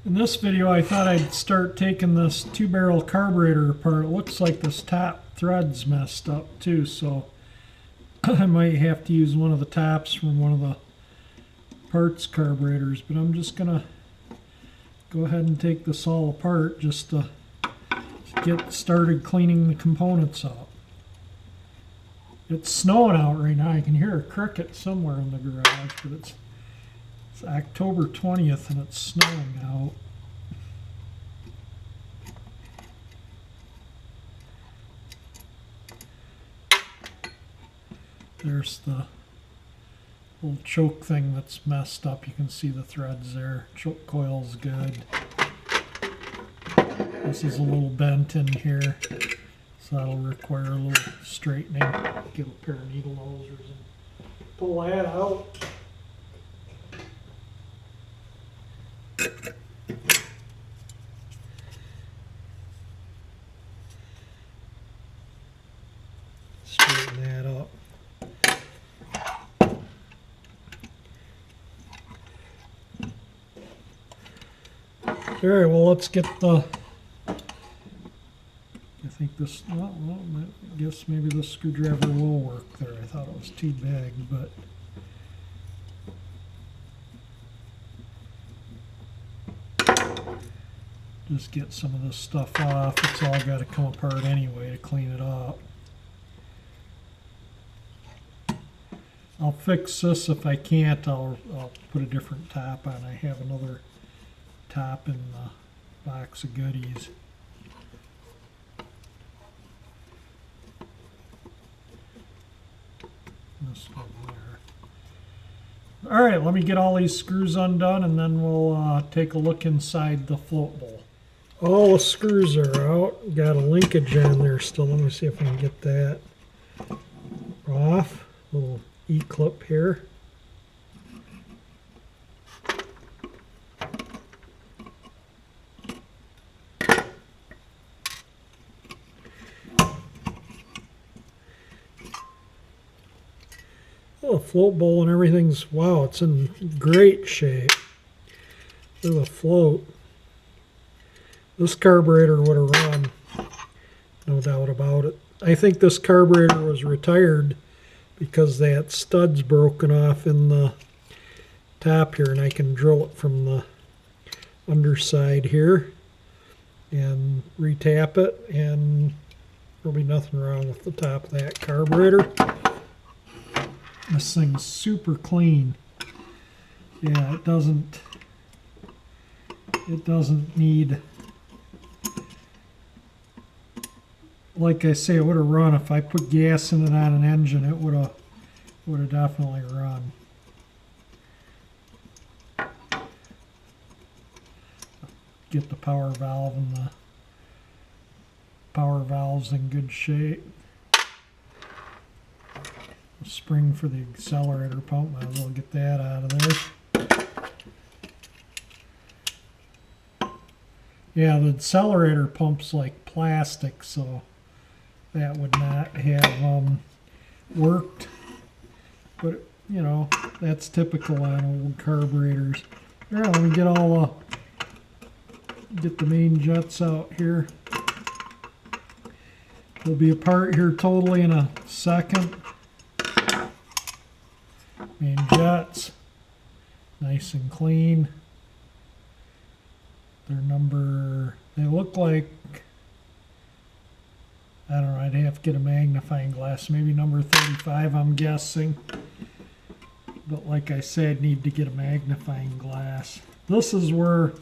In this video, I thought I'd start taking this 2-barrel carburetor apart. It looks like this top thread's messed up too, so I might have to use one of the tops from one of the parts carburetors, but I'm just gonna go ahead and take this all apart just to get started cleaning the components out. It's snowing out right now. I can hear a cricket somewhere in the garage, but it's October 20th and it's snowing out. There's the little choke thing that's messed up. You can see the threads there. Choke coil's good. This is a little bent in here, so that'll require a little straightening. Get a pair of needle nosers and pull that out. Straighten that up. Alright, well, let's get the, I think this, well, I guess maybe this screwdriver will work there. I thought it was too big, but just get some of this stuff off. It's all got to come apart anyway to clean it up. I'll fix this. If I can't, I'll put a different top on. I have another top in the box of goodies. This one there. All right, let me get all these screws undone, and then we'll take a look inside the float bowl. All the screws are out. Got a linkage on there still. Let me see if I can get that off. Little E-clip here. Oh, the float bowl and everything's, wow, it's in great shape. Look at the float. This carburetor would have run, no doubt about it. I think this carburetor was retired because that stud's broken off in the top here, and I can drill it from the underside here and retap it, and there'll be nothing wrong with the top of that carburetor. This thing's super clean. Yeah, it doesn't need, like I say, it would have run. If I put gas in it on an engine, it would have definitely run. Get the power valve, and the power valve's in good shape. The spring for the accelerator pump, might as well get that out of there. Yeah, the accelerator pump's like plastic, so that would not have worked, but you know, that's typical on old carburetors. All right, let me get the main jets out here. They'll be apart here totally in a second. Main jets, nice and clean. They look like, I don't know, I'd have to get a magnifying glass, maybe number 35 I'm guessing. But like I said, need to get a magnifying glass. This is where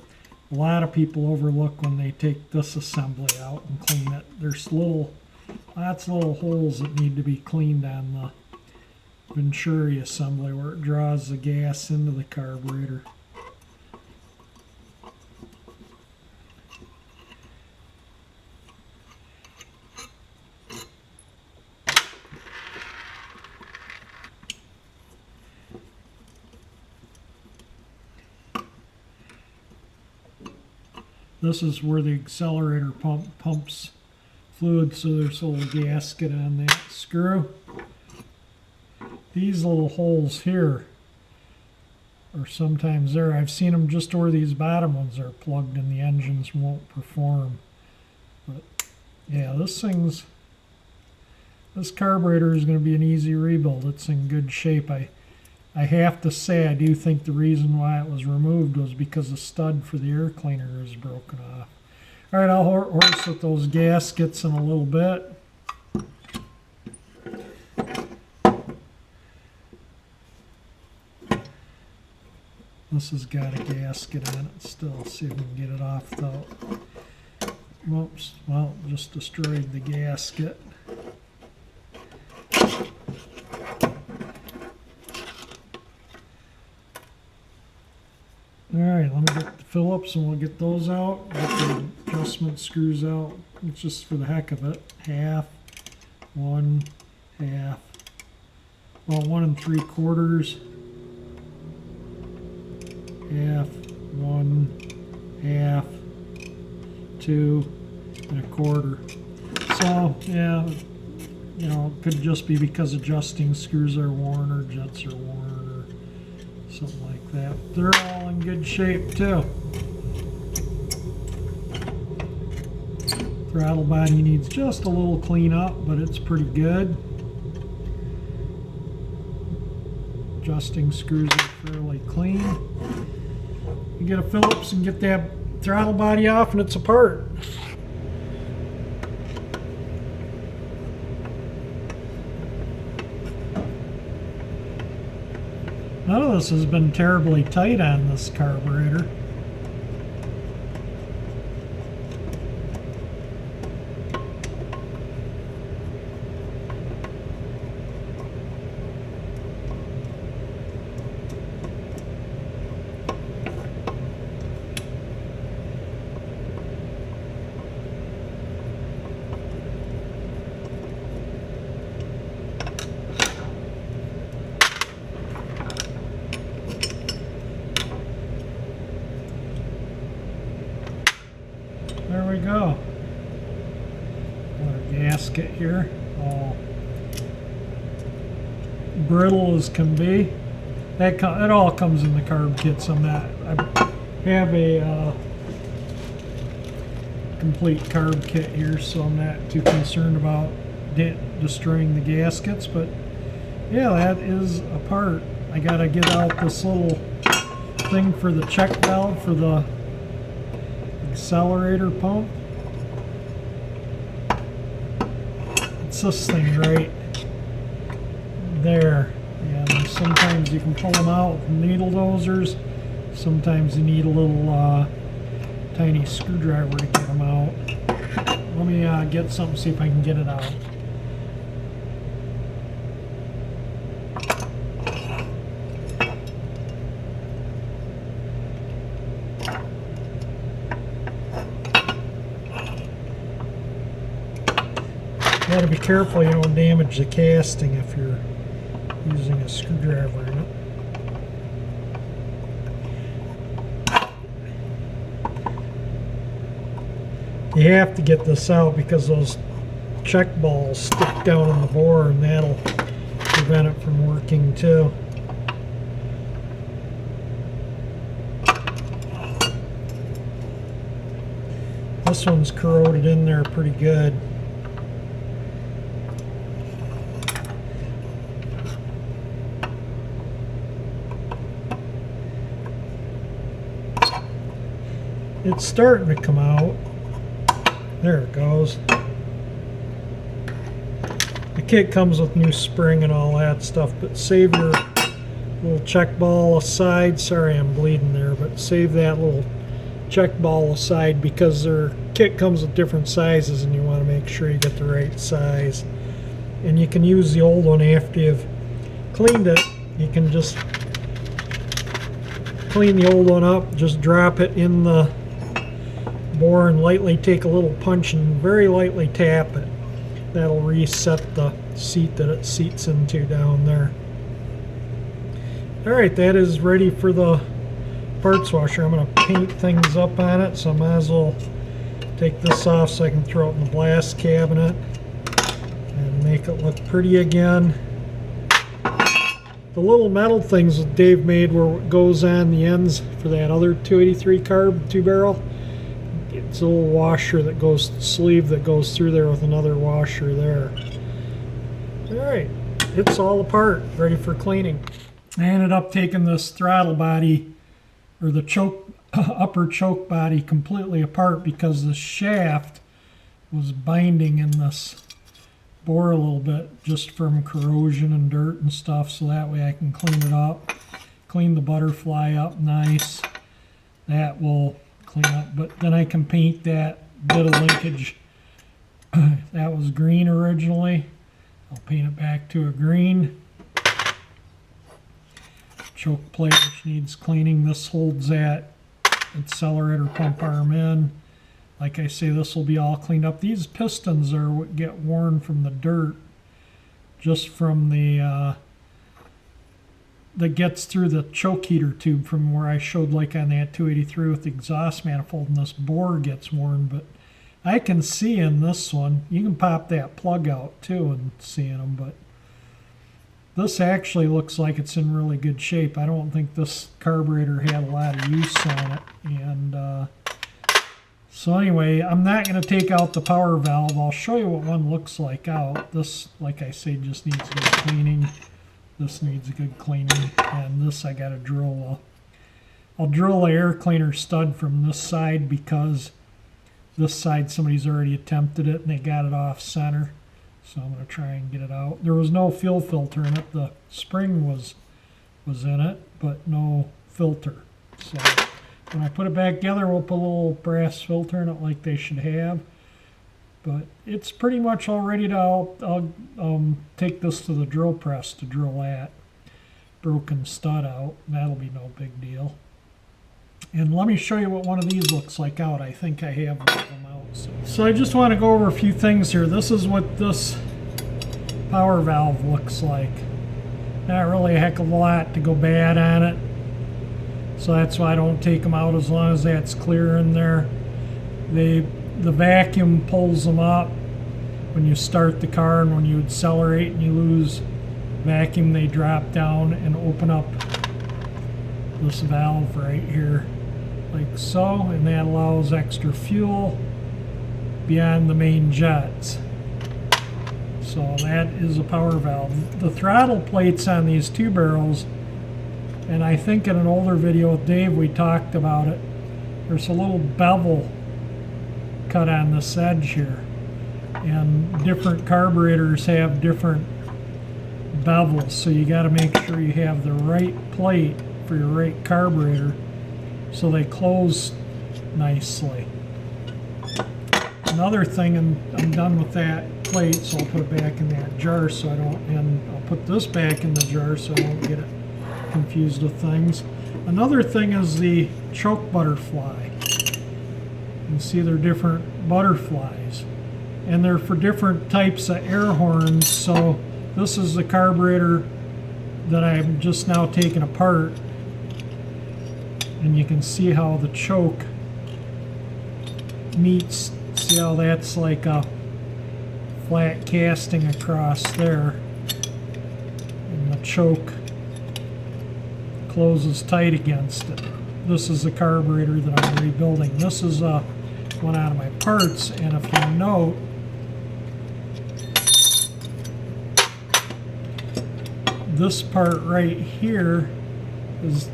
a lot of people overlook when they take this assembly out and clean it. There's lots of little holes that need to be cleaned on the Venturi assembly where it draws the gas into the carburetor. This is where the accelerator pumps fluid, so there's a little gasket on that screw. These little holes here or sometimes there. I've seen them just where these bottom ones are plugged and the engines won't perform. But yeah, this carburetor is going to be an easy rebuild. It's in good shape. I have to say, I do think the reason why it was removed was because the stud for the air cleaner is broken off. All right, I'll horse with those gaskets in a little bit. This has got a gasket on it still. See if we can get it off though. Whoops, well, just destroyed the gasket. Alright, let me get the Phillips and we'll get those out. Get the adjustment screws out. It's just for the heck of it. Half, 1, half, well, 1 3/4, half, 1, half, 2 1/4. So, yeah, you know, it could just be because adjusting screws are worn or jets are worn or something like that. They're all in good shape too. Throttle body needs just a little cleanup, but it's pretty good. Adjusting screws are fairly clean. You get a Phillips and get that throttle body off and it's apart. None of this has been terribly tight on this carburetor. There we go. Another gasket here, all brittle as can be. It all comes in the carb kits. I have a complete carb kit here, so I'm not too concerned about destroying the gaskets. But yeah, that is a part. I gotta get out this little thing for the check valve for the accelerator pump. It's this thing right there. And sometimes you can pull them out with needle dozers. Sometimes you need a little tiny screwdriver to get them out. Let me get something, see if I can get it out. You gotta be careful you don't damage the casting if you're using a screwdriver in it. You have to get this out because those check balls stick down in the bore and that'll prevent it from working too. This one's corroded in there pretty good. It's starting to come out. There it goes. The kit comes with new spring and all that stuff, but save your little check ball aside. Sorry I'm bleeding there, but save that little check ball aside because their kit comes with different sizes and you want to make sure you get the right size. And you can use the old one after you've cleaned it. You can just clean the old one up, just drop it in the bore and lightly take a little punch and very lightly tap it. That'll reset the seat that it seats into down there. Alright, that is ready for the parts washer. I'm going to paint things up on it, so I might as well take this off so I can throw it in the blast cabinet and make it look pretty again. the little metal things that Dave made where it goes on the ends for that other 283 carb 2-barrel. It's a little washer that goes, sleeve that goes through there with another washer there. Alright, it's all apart, ready for cleaning. I ended up taking this throttle body, or the choke, upper choke body, completely apart because the shaft was binding in this bore a little bit just from corrosion and dirt and stuff, so that way I can clean it up, clean the butterfly up nice. That will clean up, but then I can paint that bit of linkage. That was green originally. I'll paint it back to a green. Choke plate which needs cleaning. This holds that accelerator pump arm in. Like I say, this will be all cleaned up. These pistons are what get worn from the dirt, just from the that gets through the choke heater tube from where I showed like on that 283 with the exhaust manifold, and this bore gets worn. But I can see in this one, you can pop that plug out too and see in them, but this actually looks like it's in really good shape. I don't think this carburetor had a lot of use on it. And so anyway, I'm not going to take out the power valve. I'll show you what one looks like out. This, like I say, just needs good cleaning. This needs a good cleaning. And this I got to drill. I'll drill the air cleaner stud from this side because this side somebody's already attempted it and they got it off center. So I'm going to try and get it out. There was no fuel filter in it. The spring was in it, but no filter. So when I put it back together, we'll put a little brass filter in it like they should have. But it's pretty much all ready to, I'll take this to the drill press to drill that broken stud out. That'll be no big deal. And let me show you what one of these looks like out. I think I have one of them out. So I just want to go over a few things here. This is what this power valve looks like. Not really a heck of a lot to go bad on it. So that's why I don't take them out as long as that's clear in there. The vacuum pulls them up when you start the car, and when you accelerate and you lose vacuum, they drop down and open up this valve right here like so, and that allows extra fuel beyond the main jets. So that is a power valve. The throttle plates on these 2-barrels, and I think in an older video with Dave we talked about it, there's a little bevel cut on this edge here, and different carburetors have different bevels, so you got to make sure you have the right plate for your right carburetor so they close nicely. Another thing, and I'm done with that plate, so I'll put it back in that jar so I don't, and I'll put this back in the jar so I don't get it confused with things. Another thing is the choke butterfly. You can see they're different butterflies, and they're for different types of air horns. So this is the carburetor that I'm just now taking apart, and you can see how the choke meets. See how that's like a flat casting across there, and the choke closes tight against it. This is the carburetor that I'm rebuilding. This is one out of my parts, and if you note, this part right here is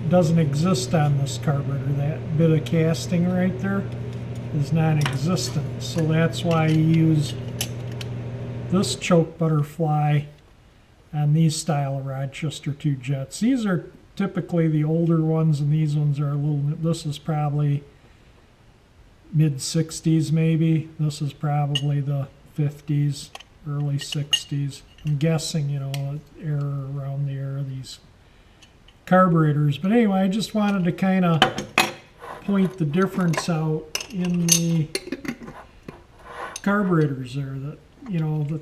doesn't exist on this carburetor. That bit of casting right there is non-existent, so that's why you use this choke butterfly on these style of Rochester 2 jets. These are typically the older ones, and these ones are a little, this is probably mid-60s maybe. This is probably the 50s, early 60s. I'm guessing, you know, error around the era of these carburetors. But anyway, I just wanted to kind of point the difference out in the carburetors there, that, you know, that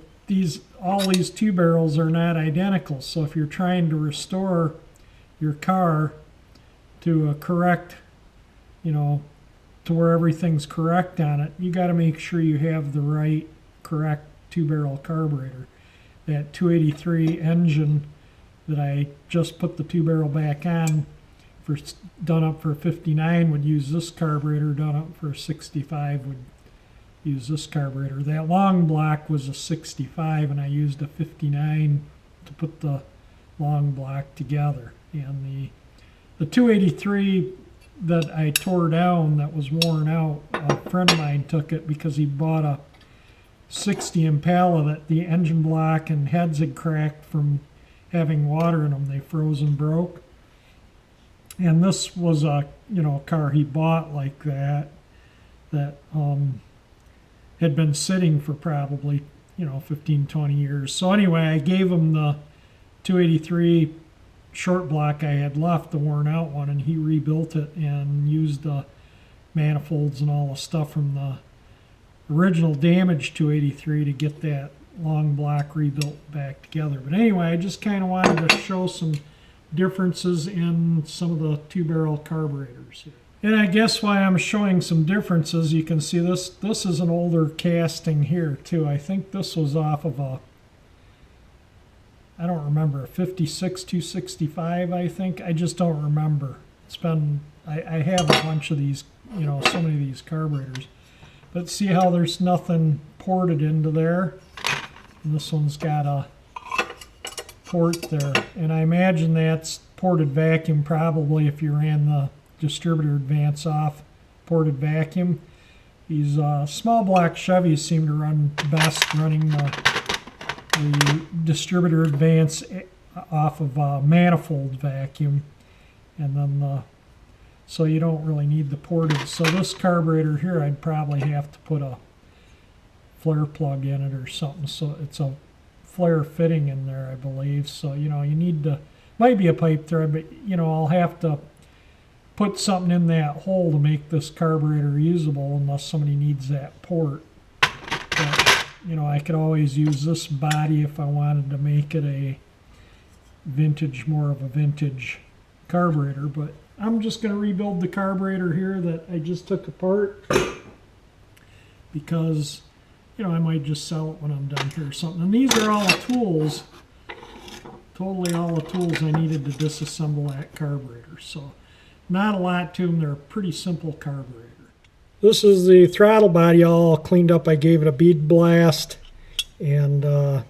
all these 2-barrels are not identical. So if you're trying to restore your car to a correct, you know, to where everything's correct on it, you got to make sure you have the correct 2-barrel carburetor. That 283 engine that I just put the 2-barrel back on for done up for 59 would use this carburetor, done up for 65 would use this carburetor. That long block was a 65 and I used a 59 to put the long block together. And the 283 that I tore down that was worn out, a friend of mine took it because he bought a 60 Impala that the engine block and heads had cracked from having water in them. They froze and broke. And this was a car he bought like that had been sitting for probably 15-20 years. So anyway, I gave him the 283 short block I had left, the worn out one, and he rebuilt it and used the manifolds and all the stuff from the original damaged 283 to get that long block rebuilt back together. But anyway, I just kind of wanted to show some differences in some of the 2-barrel carburetors here. And I guess why I'm showing some differences, you can see this is an older casting here too. I think this was off of a, I don't remember, a 56 265 I think. I just don't remember. It's been, I have a bunch of these, so many of these carburetors. But see how there's nothing ported into there? And this one's got a port there. And I imagine that's ported vacuum probably if you ran the distributor advance off ported vacuum. These small block Chevys seem to run best running the distributor advance off of manifold vacuum, and then so you don't really need the ported. So this carburetor here, I'd probably have to put a flare plug in it or something. So it's a flare fitting in there, I believe. So you need to, might be a pipe thread, but I'll have to put something in that hole to make this carburetor usable unless somebody needs that port. But, I could always use this body if I wanted to make it a vintage, more of a vintage carburetor. But I'm just going to rebuild the carburetor here that I just took apart because, I might just sell it when I'm done here or something. And these are all the tools, totally all the tools I needed to disassemble that carburetor. So not a lot to them. They're a pretty simple carburetor. This is the throttle body all cleaned up. I gave it a bead blast and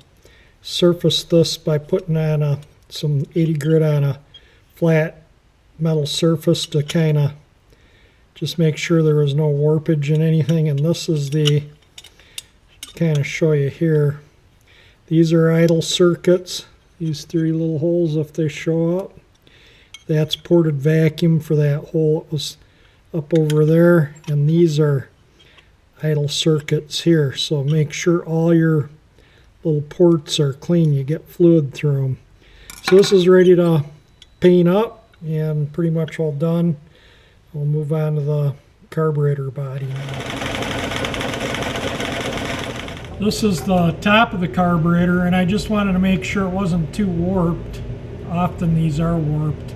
surfaced this by putting on some 80 grit on a flat metal surface to kind of just make sure there was no warpage in anything. And this is the, kind of show you here, these are idle circuits, these 3 little holes if they show up. That's ported vacuum for that hole that was up over there, and these are idle circuits here. So make sure all your little ports are clean, you get fluid through them. So this is ready to paint up and pretty much all done. We'll move on to the carburetor body now. This is the top of the carburetor, and I just wanted to make sure it wasn't too warped. Often these are warped.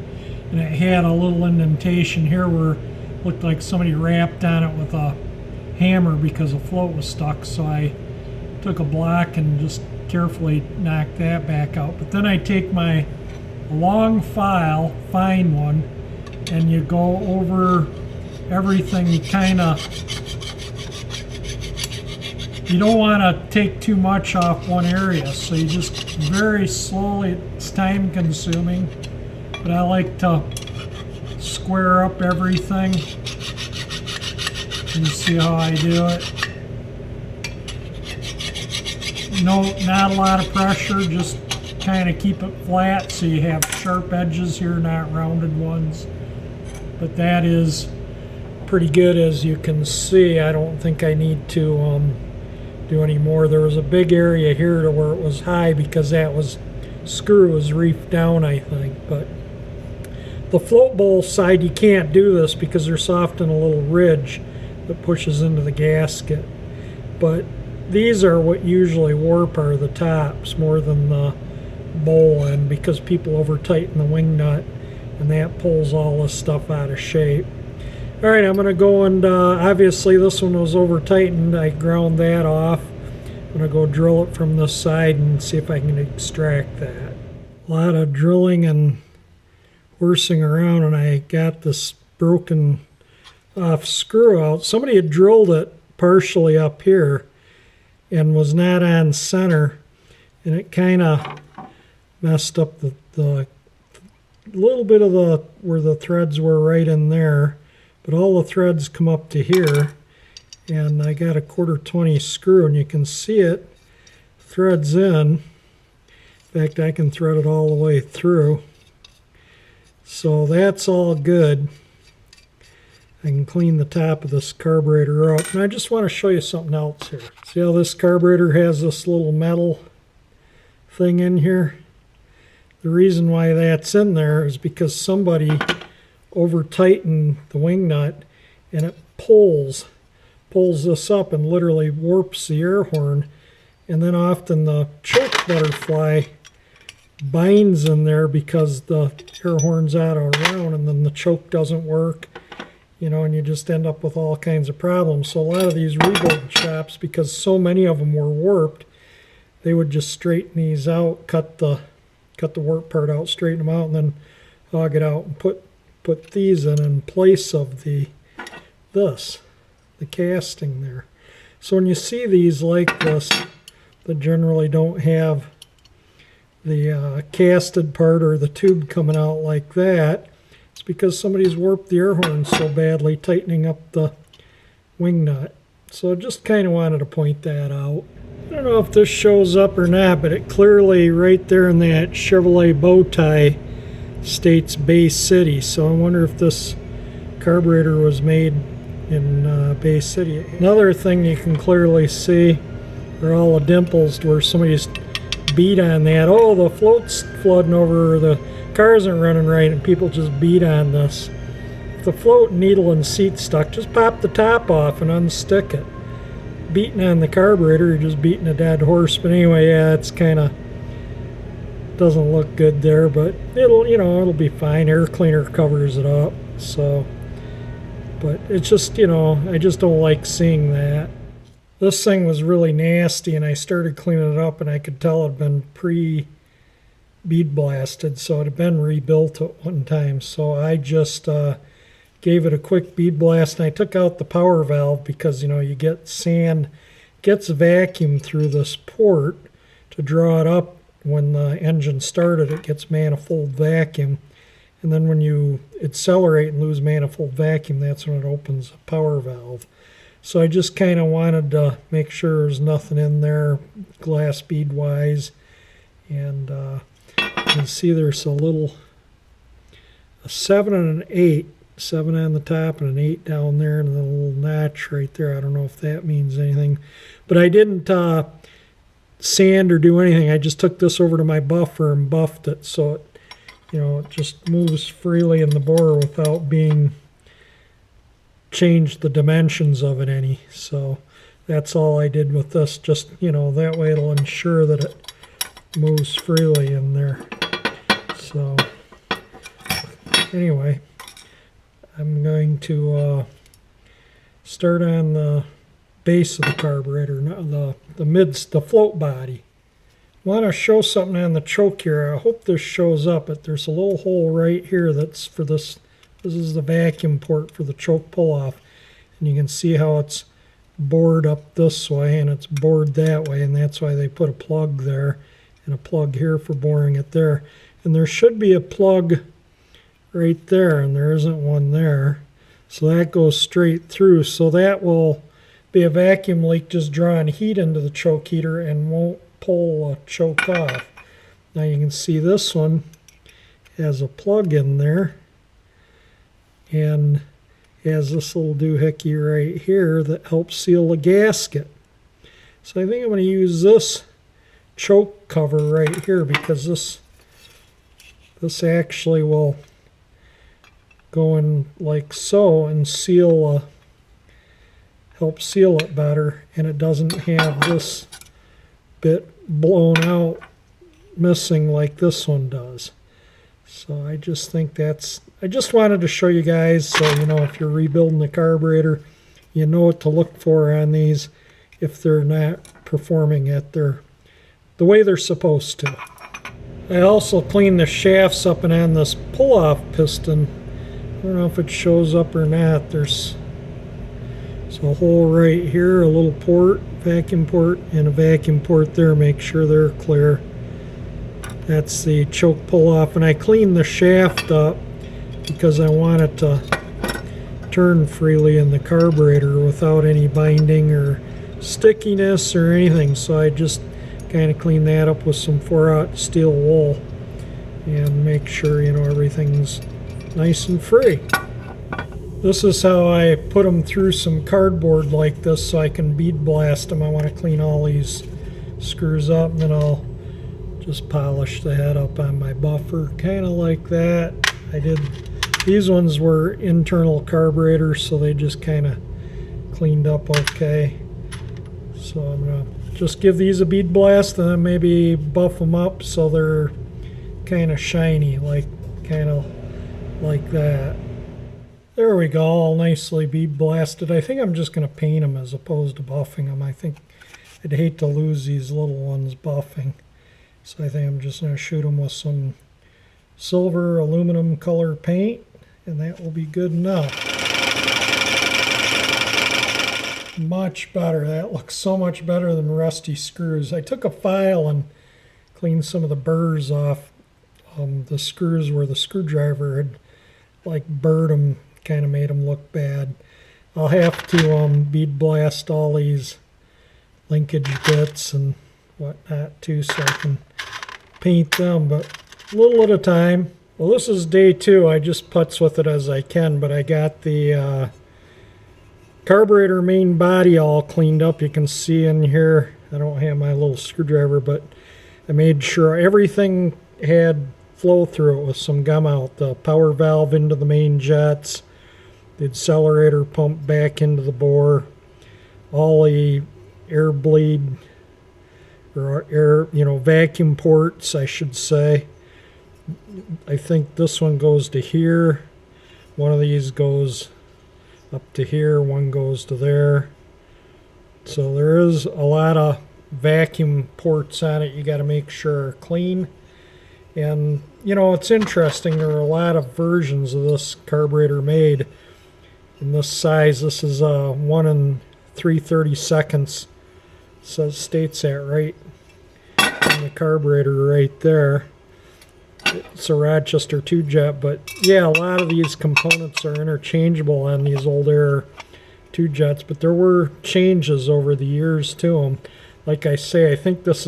And it had a little indentation here where it looked like somebody rapped on it with a hammer because the float was stuck. So I took a block and just carefully knocked that back out. But then I take my long file, fine one, and you go over everything. You kind of, you don't want to take too much off one area. So you just very slowly, it's time consuming. But I like to square up everything. You see how I do it. No, not a lot of pressure, just kind of keep it flat so you have sharp edges here, not rounded ones. But that is pretty good, as you can see. I don't think I need to do any more. There was a big area here to where it was high because that was screw was reefed down, I think. But the float bowl side, you can't do this because there's often a little ridge that pushes into the gasket. But these are what usually warp are the tops more than the bowl end, because people over tighten the wing nut and that pulls all this stuff out of shape. Alright, I'm going to go and obviously this one was over tightened. I ground that off. I'm going to go drill it from this side and see if I can extract that. A lot of drilling and horsing around, and I got this broken off screw out. Somebody had drilled it partially up here and was not on center, and it kind of messed up the little bit of the where the threads were right in there, but all the threads come up to here, and I got a 1/4-20 screw, and you can see it threads in. In fact, I can thread it all the way through. So that's all good. I can clean the top of this carburetor out. And I just want to show you something else here. See how this carburetor has this little metal thing in here? The reason why that's in there is because somebody over-tightened the wing nut, and it pulls this up and literally warps the air horn. And then often the choke butterfly binds in there because the air horn's out of round, and then the choke doesn't work, you know, and you just end up with all kinds of problems. So a lot of these rebuild shops, because so many of them were warped, they would just straighten these out, cut the warp part out, straighten them out, and then hog it out and put these in place of the casting there. So when you see these like this that generally don't have the casted part or the tube coming out like that, it's because somebody's warped the air horn so badly, tightening up the wing nut. So just kind of wanted to point that out. I don't know if this shows up or not, but it clearly right there in that Chevrolet bow tie states Bay City. So I wonder if this carburetor was made in Bay City. Another thing you can clearly see are all the dimples where somebody's beat on that. Oh, the float's flooding over, or the car isn't running right, and people just beat on this. If the float, needle, and seat stuck, just pop the top off and unstick it. Beating on the carburetor, you're just beating a dead horse. But anyway, yeah, it's kind of doesn't look good there, but it'll be fine. Air cleaner covers it up. So, but it's just, I just don't like seeing that. This thing was really nasty, and I started cleaning it up, and I could tell it had been pre-bead blasted, so it had been rebuilt at one time. So I just gave it a quick bead blast, and I took out the power valve because, you get sand, gets vacuum through this port to draw it up. When the engine started, it gets manifold vacuum, and then when you accelerate and lose manifold vacuum, that's when it opens the power valve. So I just kind of wanted to make sure there's nothing in there glass bead wise. And you can see there's a 7 and an 8, 7 on the top and an 8 down there, and then a little notch right there. I don't know if that means anything, but I didn't sand or do anything. I just took this over to my buffer and buffed it so it, it just moves freely in the bore without being changed the dimensions of it any. So that's all I did with this. Just, that way it'll ensure that it moves freely in there. So anyway, I'm going to start on the base of the carburetor, the float body. I want to show something on the choke here. I hope this shows up, but there's a little hole right here that's for this. This is the vacuum port for the choke pull-off, and you can see how it's bored up this way and it's bored that way, and that's why they put a plug there and a plug here for boring it there. And there should be a plug right there, and there isn't one there. So that goes straight through. So that will be a vacuum leak just drawing heat into the choke heater and won't pull a choke off. Now you can see this one has a plug in there, and has this little doohickey right here that helps seal the gasket. So I think I'm going to use this choke cover right here, because this actually will go in like so and help seal it better, and it doesn't have this bit blown out missing like this one does. So I just think I just wanted to show you guys, so if you're rebuilding the carburetor, you know what to look for on these if they're not performing at the way they're supposed to. I also cleaned the shafts up and on this pull-off piston. I don't know if it shows up or not. There's a hole right here, a little port, vacuum port, and a vacuum port there. Make sure they're clear. That's the choke pull-off, and I cleaned the shaft up because I want it to turn freely in the carburetor without any binding or stickiness or anything. So I just kind of clean that up with some 4/0 steel wool and make sure, you know, everything's nice and free. This is how I put them through some cardboard like this so I can bead blast them. I want to clean all these screws up, and then I'll just polish the head up on my buffer, kind of like that. These ones were internal carburetors, so they just kind of cleaned up okay. So I'm going to just give these a bead blast and then maybe buff them up so they're kind of shiny, kind of like that. There we go, all nicely bead blasted. I think I'm just going to paint them as opposed to buffing them. I think I'd hate to lose these little ones buffing. So I think I'm just going to shoot them with some silver aluminum color paint, and that will be good enough. Much better. That looks so much better than rusty screws. I took a file and cleaned some of the burrs off the screws where the screwdriver had burred them, kind of made them look bad. I'll have to bead blast all these linkage bits and whatnot too, so I can paint them, but a little at a time. Well, this is day 2. I just putz with it as I can, but I got the carburetor main body all cleaned up. You can see in here, I don't have my little screwdriver, but I made sure everything had flow through it with some gum out. The power valve into the main jets, the accelerator pump back into the bore, all the air bleed or air, vacuum ports, I should say. I think this one goes to here. One of these goes up to here. One goes to there. So there is a lot of vacuum ports on it you got to make sure are clean. And, it's interesting. There are a lot of versions of this carburetor made in this size. This is 1 3/32. States that right on the carburetor right there. It's a Rochester 2-jet, but yeah, a lot of these components are interchangeable on these old Air 2-jets, but there were changes over the years to them. Like I say, I think this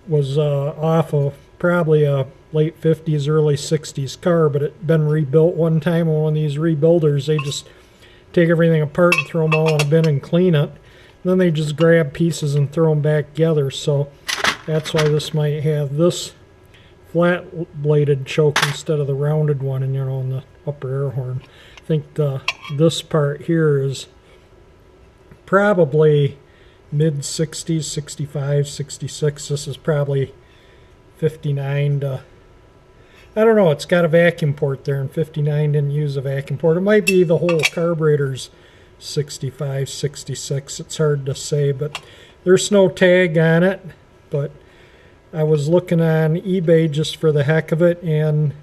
was off of probably a late 50s, early 60s car, but it had been rebuilt one time, and one of these rebuilders, they just take everything apart and throw them all in a bin and clean it. And then they just grab pieces and throw them back together, so that's why this might have this flat bladed choke instead of the rounded one in the upper air horn. I think this part here is probably mid 60s, 65, 66. This is probably 59 to, I don't know, it's got a vacuum port there, and 59 didn't use a vacuum port. It might be the whole carburetor's 65, 66. It's hard to say, but there's no tag on it. But I was looking on eBay just for the heck of it, and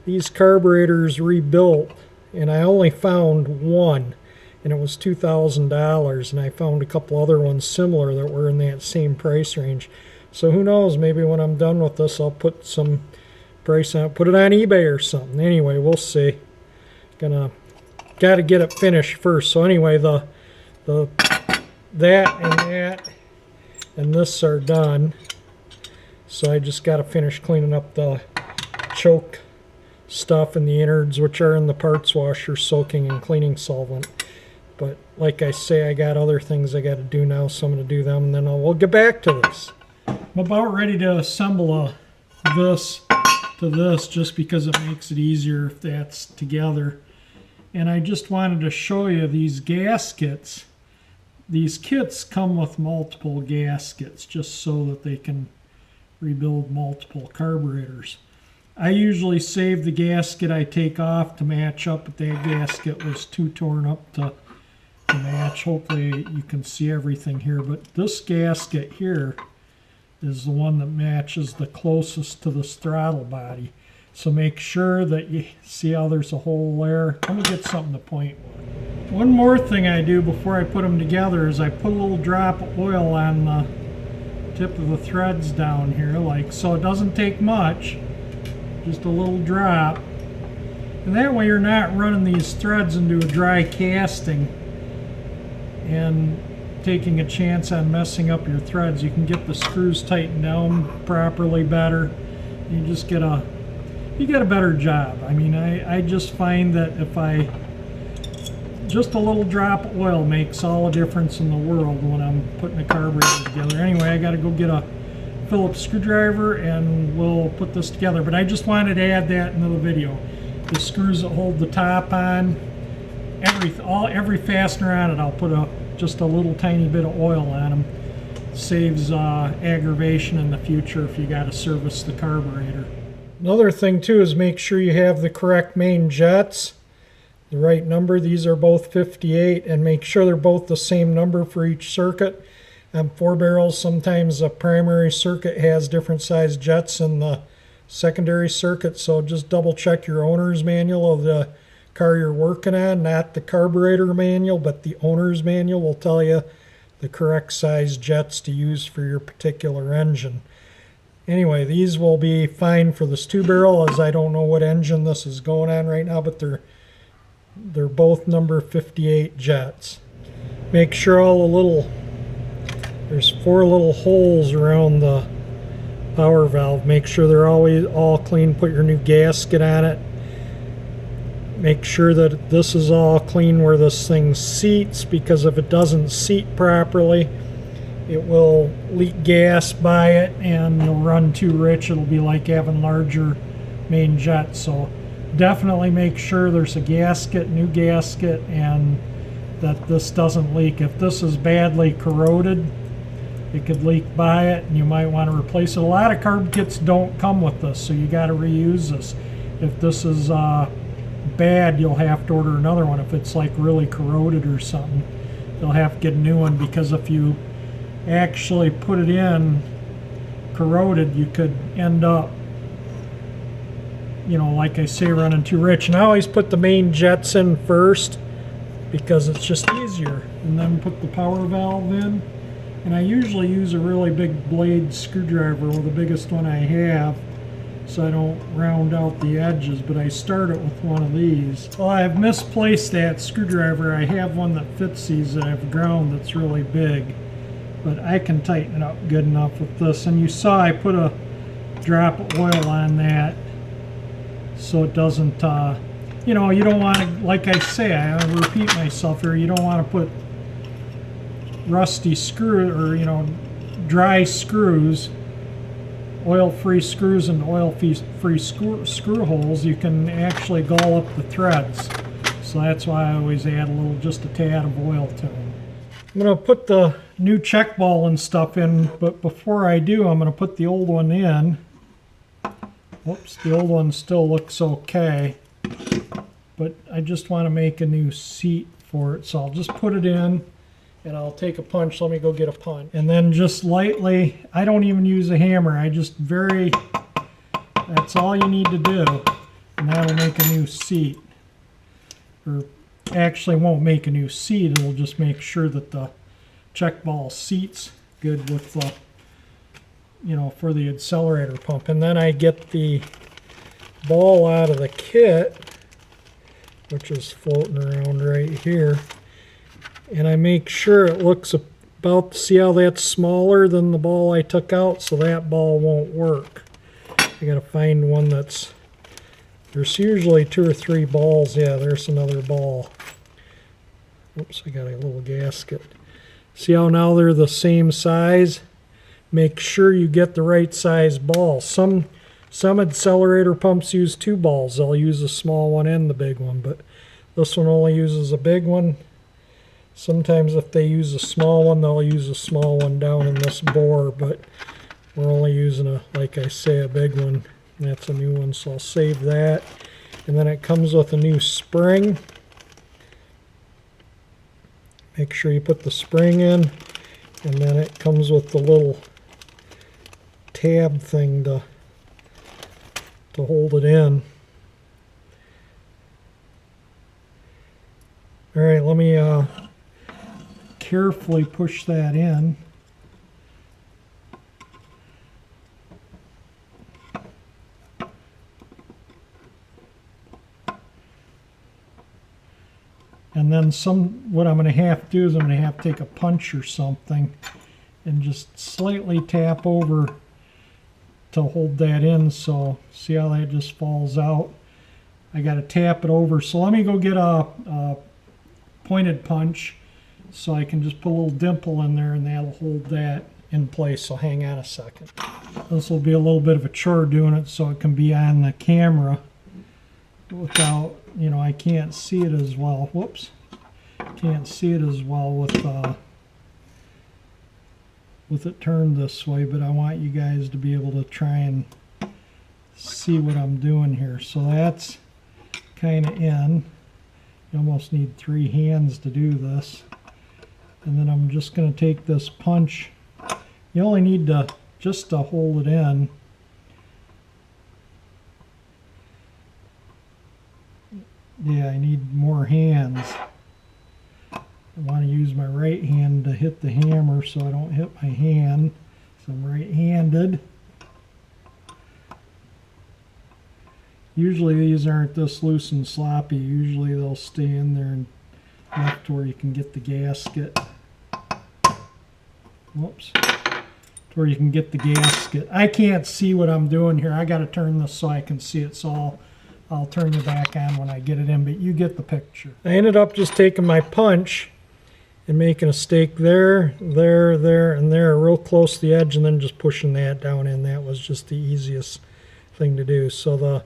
these carburetors rebuilt, and I only found one, and it was $2,000, and I found a couple other ones similar that were in that same price range. So who knows, maybe when I'm done with this, I'll put some price on it, put it on eBay or something. Anyway, we'll see. Got to get it finished first. So anyway, that and this are done. So I just got to finish cleaning up the choke stuff and the innards, which are in the parts washer, soaking in cleaning solvent. But like I say, I got other things I got to do now, so I'm going to do them, and then we'll get back to this. I'm about ready to assemble this to this, just because it makes it easier if that's together. And I just wanted to show you these gaskets. These kits come with multiple gaskets just so that they can rebuild multiple carburetors. I usually save the gasket I take off to match up, but that gasket was too torn up to match. Hopefully you can see everything here, but this gasket here is the one that matches the closest to this throttle body. So make sure that you see how there's a hole there. Let me get something to point with. One more thing I do before I put them together is I put a little drop of oil on the tip of the threads down here, like so. It doesn't take much, just a little drop. And that way you're not running these threads into a dry casting and taking a chance on messing up your threads. You can get the screws tightened down properly better. You just get a better job. I mean, I just find that if just a little drop of oil makes all the difference in the world when I'm putting a carburetor together. Anyway, I got to go get a Phillips screwdriver and we'll put this together. But I just wanted to add that into the video. The screws that hold the top on, every fastener on it, I'll put just a little tiny bit of oil on them. Saves aggravation in the future if you got to service the carburetor. Another thing too is make sure you have the correct main jets, the right number. These are both 58, and make sure they're both the same number for each circuit. On 4 barrels, sometimes the primary circuit has different size jets than the secondary circuit, so just double check your owner's manual of the car you're working on, not the carburetor manual, but the owner's manual will tell you the correct size jets to use for your particular engine. Anyway, these will be fine for this 2-barrel, as I don't know what engine this is going on right now, but they're both number 58 jets. Make sure there's 4 little holes around the power valve. Make sure they're always all clean. Put your new gasket on it. Make sure that this is all clean where this thing seats, because if it doesn't seat properly, it will leak gas by it and you'll run too rich. It'll be like having larger main jets. So definitely make sure there's a gasket, new gasket, and that this doesn't leak. If this is badly corroded, it could leak by it and you might want to replace it. A lot of carb kits don't come with this, so you got to reuse this. If this is bad, you'll have to order another one. If it's like really corroded or something, you'll have to get a new one, because if you actually put it in corroded, you could end up, you know, like I say, running too rich. And I always put the main jets in first because it's just easier, and then put the power valve in. And I usually use a really big blade screwdriver, or the biggest one I have, so I don't round out the edges, but I start it with one of these. Well, I've misplaced that screwdriver. I have one that fits these that I've ground that's really big, but I can tighten it up good enough with this. And you saw I put a drop of oil on that so it doesn't, you know, you don't want to, like I say, I repeat myself here, you don't want to put rusty screw, or, you know, dry screws, oil-free screws and oil-free screw holes. You can actually gall up the threads. So that's why I always add just a tad of oil to them. I'm going to put the new check ball and stuff in, but before I do, I'm going to put the old one in. Whoops, the old one still looks okay, but I just want to make a new seat for it. So I'll just put it in, and I'll take a punch. Let me go get a punch. And then just lightly, I don't even use a hammer. I just that's all you need to do, and that'll make a new seat. Or actually won't make a new seat, it'll just make sure that the check ball seats good with the, you know, for the accelerator pump. And then I get the ball out of the kit, which is floating around right here, and I make sure it looks about, see how that's smaller than the ball I took out, so that ball won't work. I gotta find one that's, there's usually 2 or 3 balls. Yeah, there's another ball. Oops, I got a little gasket. See how now they're the same size? Make sure you get the right size ball. Some accelerator pumps use 2 balls. They'll use a small one and the big one, but this one only uses a big one. Sometimes if they use a small one, they'll use a small one down in this bore, but we're only using like I say, a big one. That's a new one, so I'll save that. And then it comes with a new spring. Make sure you put the spring in, and then it comes with the little tab thing to hold it in. All right, let me carefully push that in. And then what I'm going to have to do is I'm going to have to take a punch or something and just slightly tap over to hold that in. So see how that just falls out? I got to tap it over. So let me go get a pointed punch so I can just put a little dimple in there and that'll hold that in place. So hang on a second. This will be a little bit of a chore doing it so it can be on the camera without, you know, I can't see it as well. Whoops. Can't see it as well with it turned this way, but I want you guys to be able to try and see what I'm doing here. So that's kind of in. You almost need 3 hands to do this. And then I'm just going to take this punch. You only need to just to hold it in. Yeah, I need more hands. I want to use my right hand to hit the hammer so I don't hit my hand. So I'm right-handed. Usually these aren't this loose and sloppy. Usually they'll stay in there and enough to where you can get the gasket. Whoops. To where you can get the gasket. I can't see what I'm doing here. I got to turn this so I can see it. So I'll turn it back on when I get it in, but you get the picture. I ended up just taking my punch and making a stake there, there, there, and there, real close to the edge, and then just pushing that down in. That was just the easiest thing to do. So the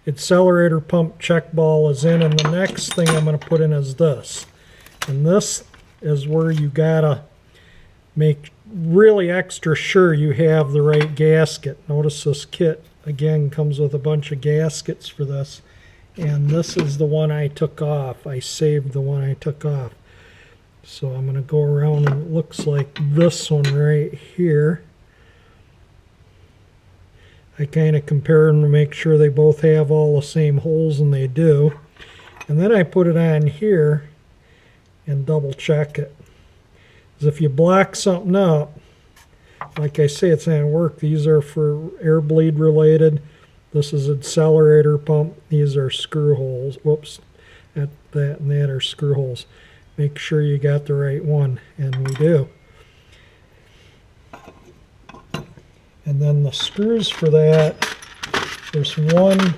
accelerator pump check ball is in, and the next thing I'm going to put in is this. And this is where you gotta make really extra sure you have the right gasket. Notice this kit again comes with a bunch of gaskets for this, and this is the one I took off. I saved the one I took off. So I'm going to go around, and it looks like this one right here. I kind of compare them to make sure they both have all the same holes, and they do. And then I put it on here and double check it. Because if you block something up, like I say, it's not going to work. These are for air bleed related. This is accelerator pump. These are screw holes. Whoops. That and that are screw holes. Make sure you got the right one, and we do. And then the screws for that, there's one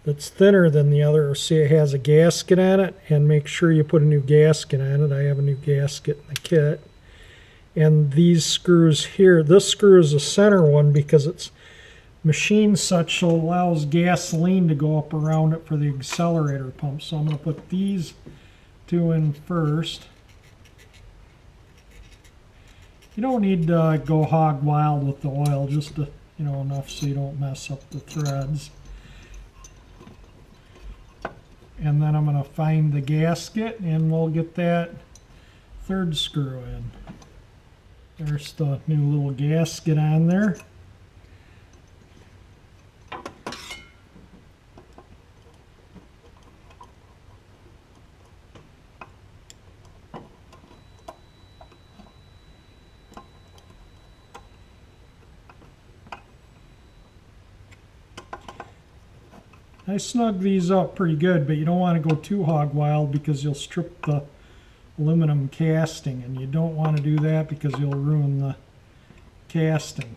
that's thinner than the other. See, it has a gasket on it, and make sure you put a new gasket on it. I have a new gasket in the kit. And these screws here, this screw is the center one because it's machined such so it allows gasoline to go up around it for the accelerator pump. So I'm going to put these 2 in first. You don't need to go hog wild with the oil, just to, you know, enough so you don't mess up the threads. And then I'm going to find the gasket, and we'll get that 3rd screw in. There's the new little gasket on there. I snug these up pretty good, but you don't want to go too hog wild because you'll strip the aluminum casting, and you don't want to do that because you'll ruin the casting.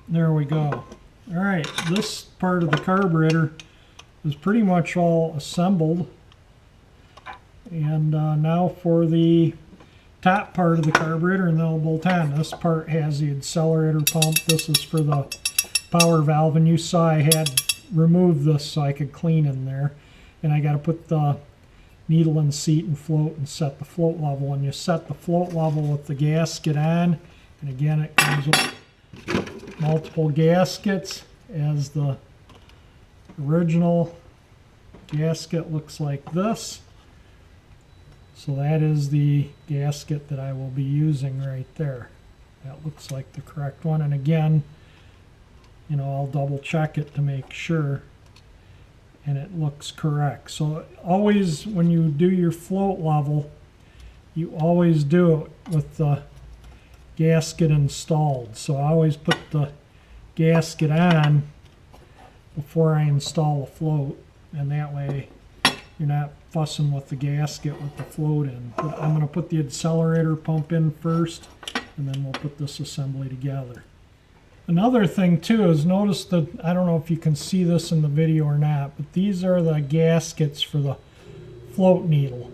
There we go. Alright, this part of the carburetor is pretty much all assembled. And now for the top part of the carburetor, and then I'll bolt on. This part has the accelerator pump. This is for the power valve, and you saw I had removed this so I could clean in there. And I got to put the needle in seat and float and set the float level. And you set the float level with the gasket on, and again it comes with multiple gaskets, as the original gasket looks like this. So that is the gasket that I will be using right there. That looks like the correct one. And again, you know, I'll double check it to make sure, and it looks correct. So always when you do your float level, you always do it with the gasket installed. So I always put the gasket on before I install the float, and that way you're not fussing with the gasket with the float in. But I'm going to put the accelerator pump in first, and then we'll put this assembly together. Another thing too is, notice that, I don't know if you can see this in the video or not, but these are the gaskets for the float needle.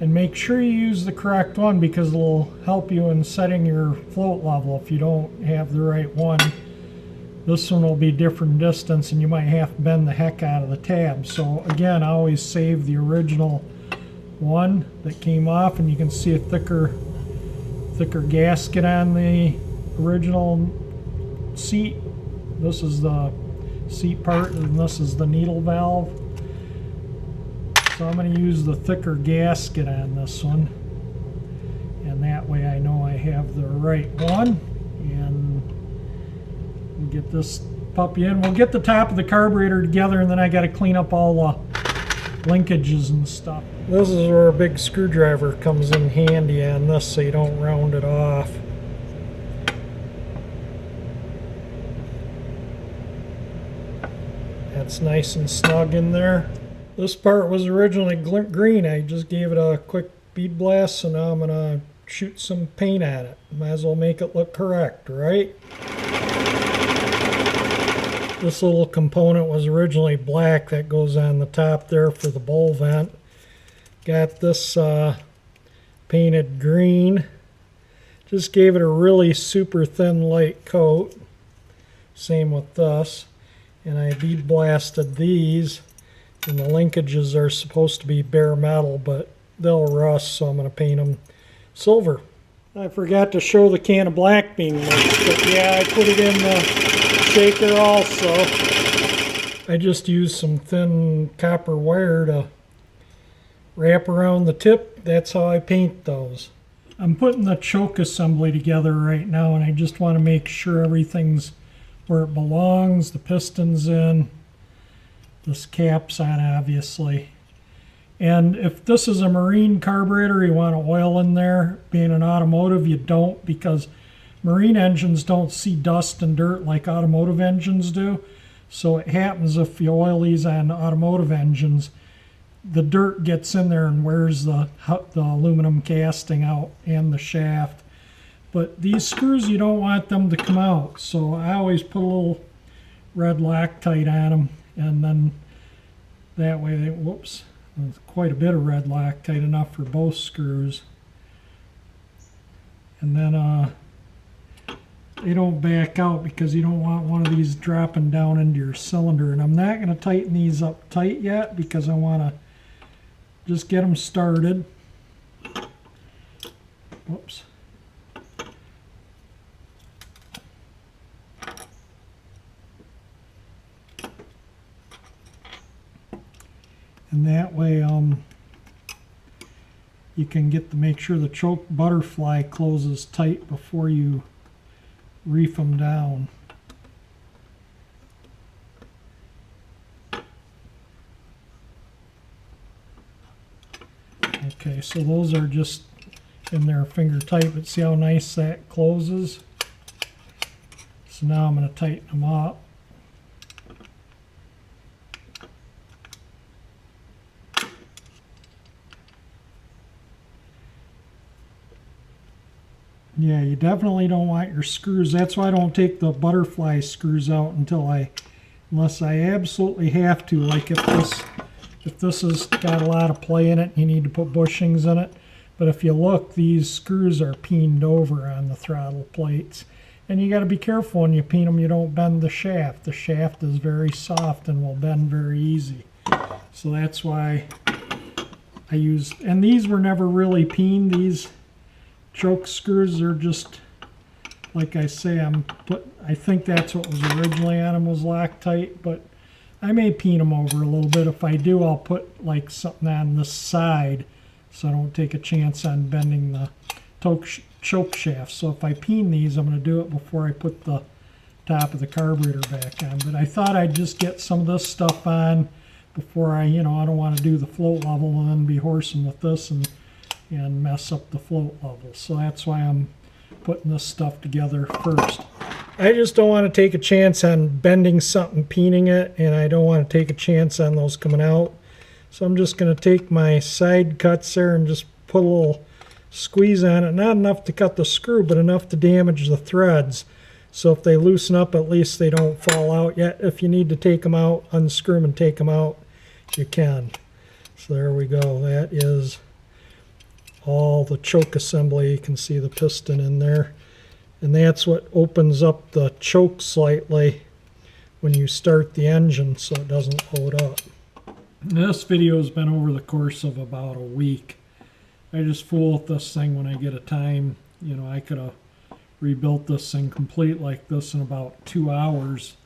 And make sure you use the correct one, because it'll help you in setting your float level. If you don't have the right one, this one will be different distance and you might have to bend the heck out of the tab. So again, I always save the original one that came off, and you can see a thicker gasket on the original seat. This is the seat part, and this is the needle valve. So I'm going to use the thicker gasket on this one, and that way I know I have the right one. And we'll get this puppy in. We'll get the top of the carburetor together, and then I got to clean up all the linkages and stuff. This is where a big screwdriver comes in handy on this, so you don't round it off. That's nice and snug in there. This part was originally green. I just gave it a quick bead blast, so now I'm going to shoot some paint at it. Might as well make it look correct, right? This little component was originally black that goes on the top there for the bowl vent. Got this painted green. Just gave it a really super thin light coat. Same with this. And I bead blasted these, and the linkages are supposed to be bare metal, but they'll rust, so I'm going to paint them silver. I forgot to show the can of black being mixed, but yeah, I put it in the shaker also. I just used some thin copper wire to wrap around the tip. That's how I paint those. I'm putting the choke assembly together right now, and I just want to make sure everything's where it belongs. The piston's in, this cap's on obviously. And if this is a marine carburetor, you want oil in there. Being an automotive, you don't, because marine engines don't see dust and dirt like automotive engines do. So it happens if you oil these on automotive engines, the dirt gets in there and wears the aluminum casting out and the shaft. But these screws, you don't want them to come out, so I always put a little red Loctite on them, and then that way they, whoops, there's quite a bit of red Loctite, enough for both screws. And then they don't back out, because you don't want one of these dropping down into your cylinder. And I'm not going to tighten these up tight yet, because I want to just get them started. Whoops. And that way you can make sure the choke butterfly closes tight before you reef them down. Okay, so those are just in there finger tight, but see how nice that closes? So now I'm going to tighten them up. Yeah, you definitely don't want your screws. That's why I don't take the butterfly screws out unless I absolutely have to. Like if this has got a lot of play in it, you need to put bushings in it. But if you look, these screws are peened over on the throttle plates. And you got to be careful when you peen them, you don't bend the shaft. The shaft is very soft and will bend very easy. So that's why I use, and these were never really peened. These choke screws are just, like I say, I think that's what was originally on them, was Loctite, but I may peen them over a little bit. If I do, I'll put like something on this side so I don't take a chance on bending the choke shaft. So if I peen these, I'm going to do it before I put the top of the carburetor back on. But I thought I'd just get some of this stuff on before I don't want to do the float level and then be horsing with this and mess up the float level. So that's why I'm putting this stuff together first. I just don't want to take a chance on bending something, peening it, and I don't want to take a chance on those coming out. So I'm just going to take my side cuts there and just put a little squeeze on it. Not enough to cut the screw, but enough to damage the threads. So if they loosen up, at least they don't fall out yet. If you need to take them out, unscrew them and take them out, you can. So there we go. That is all the choke assembly. You can see the piston in there. And that's what opens up the choke slightly when you start the engine so it doesn't load up. This video has been over the course of about a week. I just fool with this thing when I get a time. I could have rebuilt this thing complete like this in about 2 hours,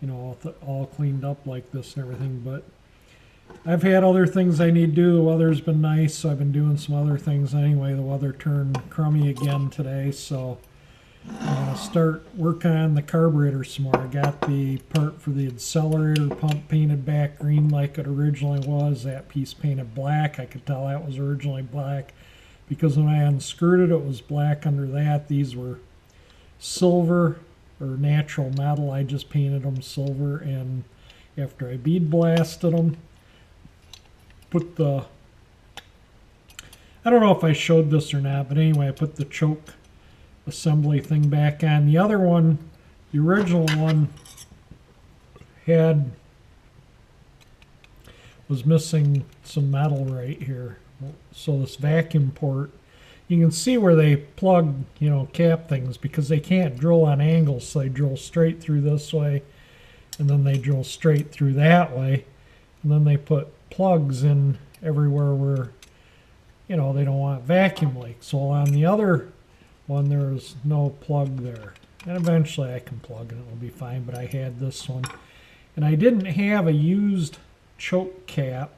all cleaned up like this and everything. But I've had other things I need to do. The weather's been nice, so I've been doing some other things anyway. The weather turned crummy again today, so I'm going to start working on the carburetor some more. I got the part for the accelerator pump painted back green like it originally was. That piece painted black. I could tell that was originally black because when I unscrewed it, it was black under that. These were silver or natural metal. I just painted them silver, and after I bead blasted them, put the, I don't know if I showed this or not, but anyway, I put the choke assembly thing back on. The other one, the original one, was missing some metal right here. So this vacuum port, you can see where they plug, cap things, because they can't drill on angles, so they drill straight through this way, and then they drill straight through that way, and then they put plugs in everywhere where, they don't want vacuum leaks. So on the other one, there's no plug there. And eventually I can plug it, it'll be fine, but I had this one. And I didn't have a used choke cap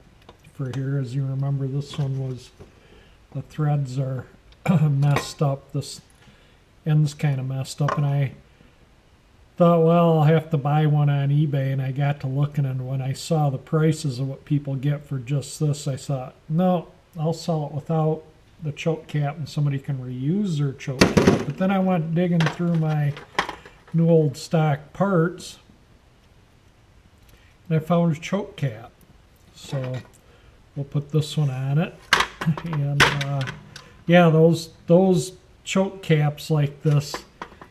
for here. As you remember, this one was, the threads are messed up. This end's kind of messed up, and I thought, well, I'll have to buy one on eBay, and I got to looking, and when I saw the prices of what people get for just this, I thought, no, I'll sell it without the choke cap, and somebody can reuse their choke cap. But then I went digging through my new old stock parts, and I found a choke cap. So we'll put this one on it. And yeah, those choke caps like this,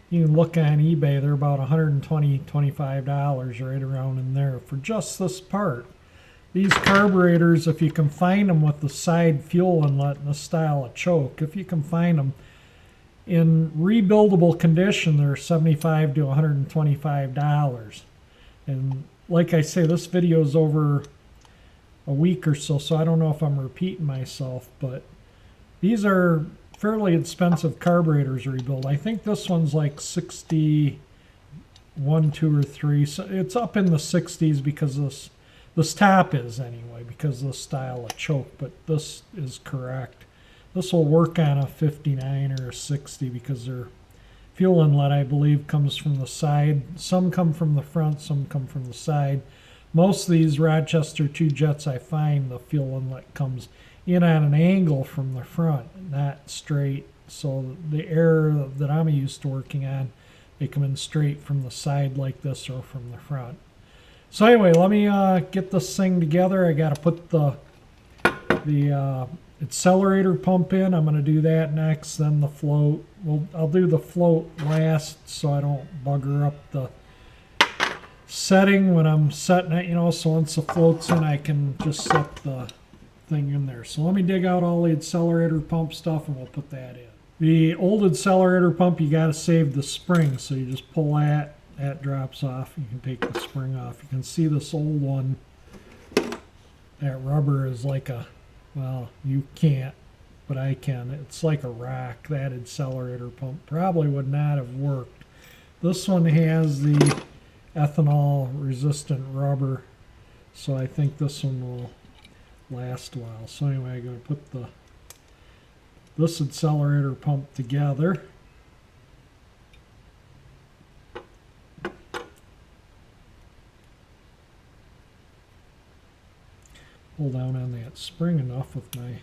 you can look on eBay, they're about $125 right around in there for just this part. These carburetors, if you can find them with the side fuel inlet and this style of choke, if you can find them in rebuildable condition, they're $75 to $125. And like I say, this video is over a week or so, so I don't know if I'm repeating myself, but these are fairly expensive carburetors to rebuild. I think this one's like 61, 2 or 3. So it's up in the 60s because this top is anyway, because of the style of choke, but this is correct. This will work on a 59 or a 60 because their fuel inlet, I believe, comes from the side. Some come from the front, some come from the side. Most of these Rochester 2 jets I find, the fuel inlet comes in on an angle from the front, not straight. So the air that I'm used to working on, they come in straight from the side like this or from the front. So anyway, let me get this thing together. I got to put the accelerator pump in. I'm going to do that next, then the float. Well, I'll do the float last so I don't bugger up the setting when I'm setting it, so once the float's in, I can just set the thing in there. So let me dig out all the accelerator pump stuff and we'll put that in. The old accelerator pump, you got to save the spring, so you just pull that drops off. You can take the spring off. You can see this old one, that rubber is like a, well, you can't, but I can. It's like a rock. That accelerator pump probably would not have worked. This one has the ethanol resistant rubber, so I think this one will last a while. So anyway, I'm going to put the this accelerator pump together. Pull down on that spring enough with my,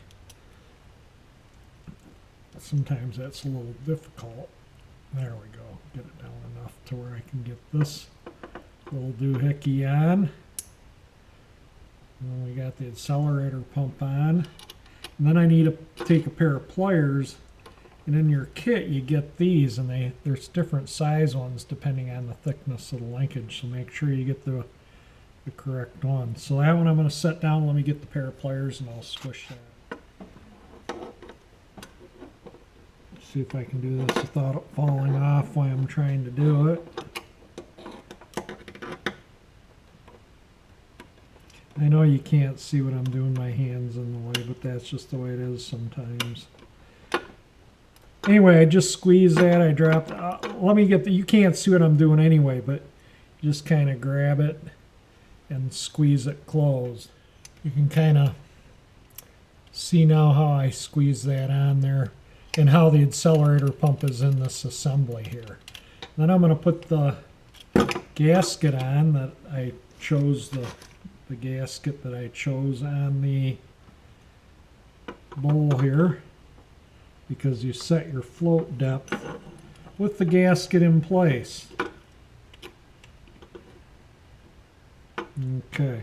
sometimes that's a little difficult. There we go. Get it down enough to where I can get this little doohickey on. And then we got the accelerator pump on. And then I need to take a pair of pliers, and in your kit you get these, and there's different size ones depending on the thickness of the linkage, so make sure you get the correct one. So that one I'm going to set down. Let me get the pair of pliers and I'll squish that. See if I can do this without it falling off while I'm trying to do it. I know you can't see what I'm doing, my hand's in the way, but that's just the way it is sometimes. Anyway, I just squeezed that. I dropped, let me get you can't see what I'm doing anyway, but just kind of grab it and squeeze it closed. You can kind of see now how I squeeze that on there and how the accelerator pump is in this assembly here. Then I'm going to put the gasket on that I chose, the gasket that I chose on the bowl here, because you set your float depth with the gasket in place. Okay.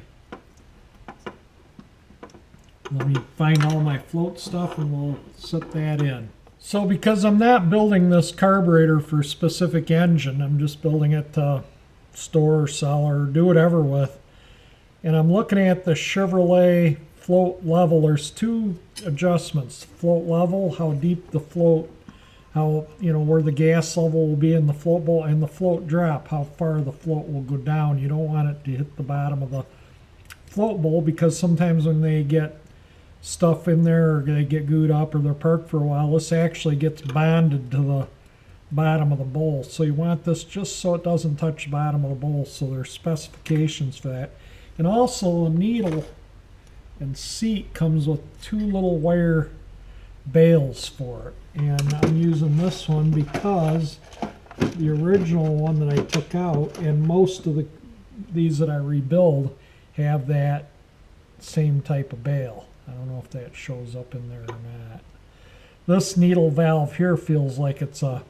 Let me find all my float stuff and we'll set that in. So because I'm not building this carburetor for a specific engine, I'm just building it to store or sell or do whatever with. And I'm looking at the Chevrolet float level. There's two adjustments. Float level, how deep the float, how, you know, where the gas level will be in the float bowl, and the float drop, how far the float will go down. You don't want it to hit the bottom of the float bowl, because sometimes when they get stuff in there or they get gooed up or they're parked for a while, this actually gets bonded to the bottom of the bowl. So you want this just so it doesn't touch the bottom of the bowl. So there's specifications for that. And also a needle and seat comes with two little wire bails for it. And I'm using this one because the original one that I took out, and most of these that I rebuild, have that same type of bail. I don't know if that shows up in there or not. This needle valve here feels like it's a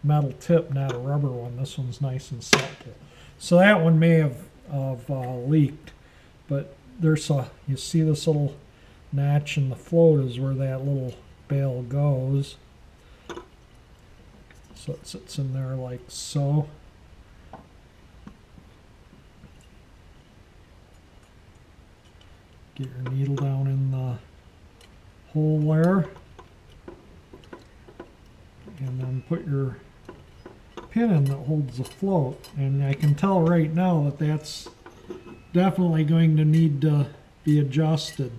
metal tip, not a rubber one. This one's nice and supple. So that one may have leaked. But there's you see this little notch in the float is where that little bail goes. So it sits in there like so. Get your needle down in the hole there. And then put your pin in that holds the float. And I can tell right now that that's definitely going to need to be adjusted.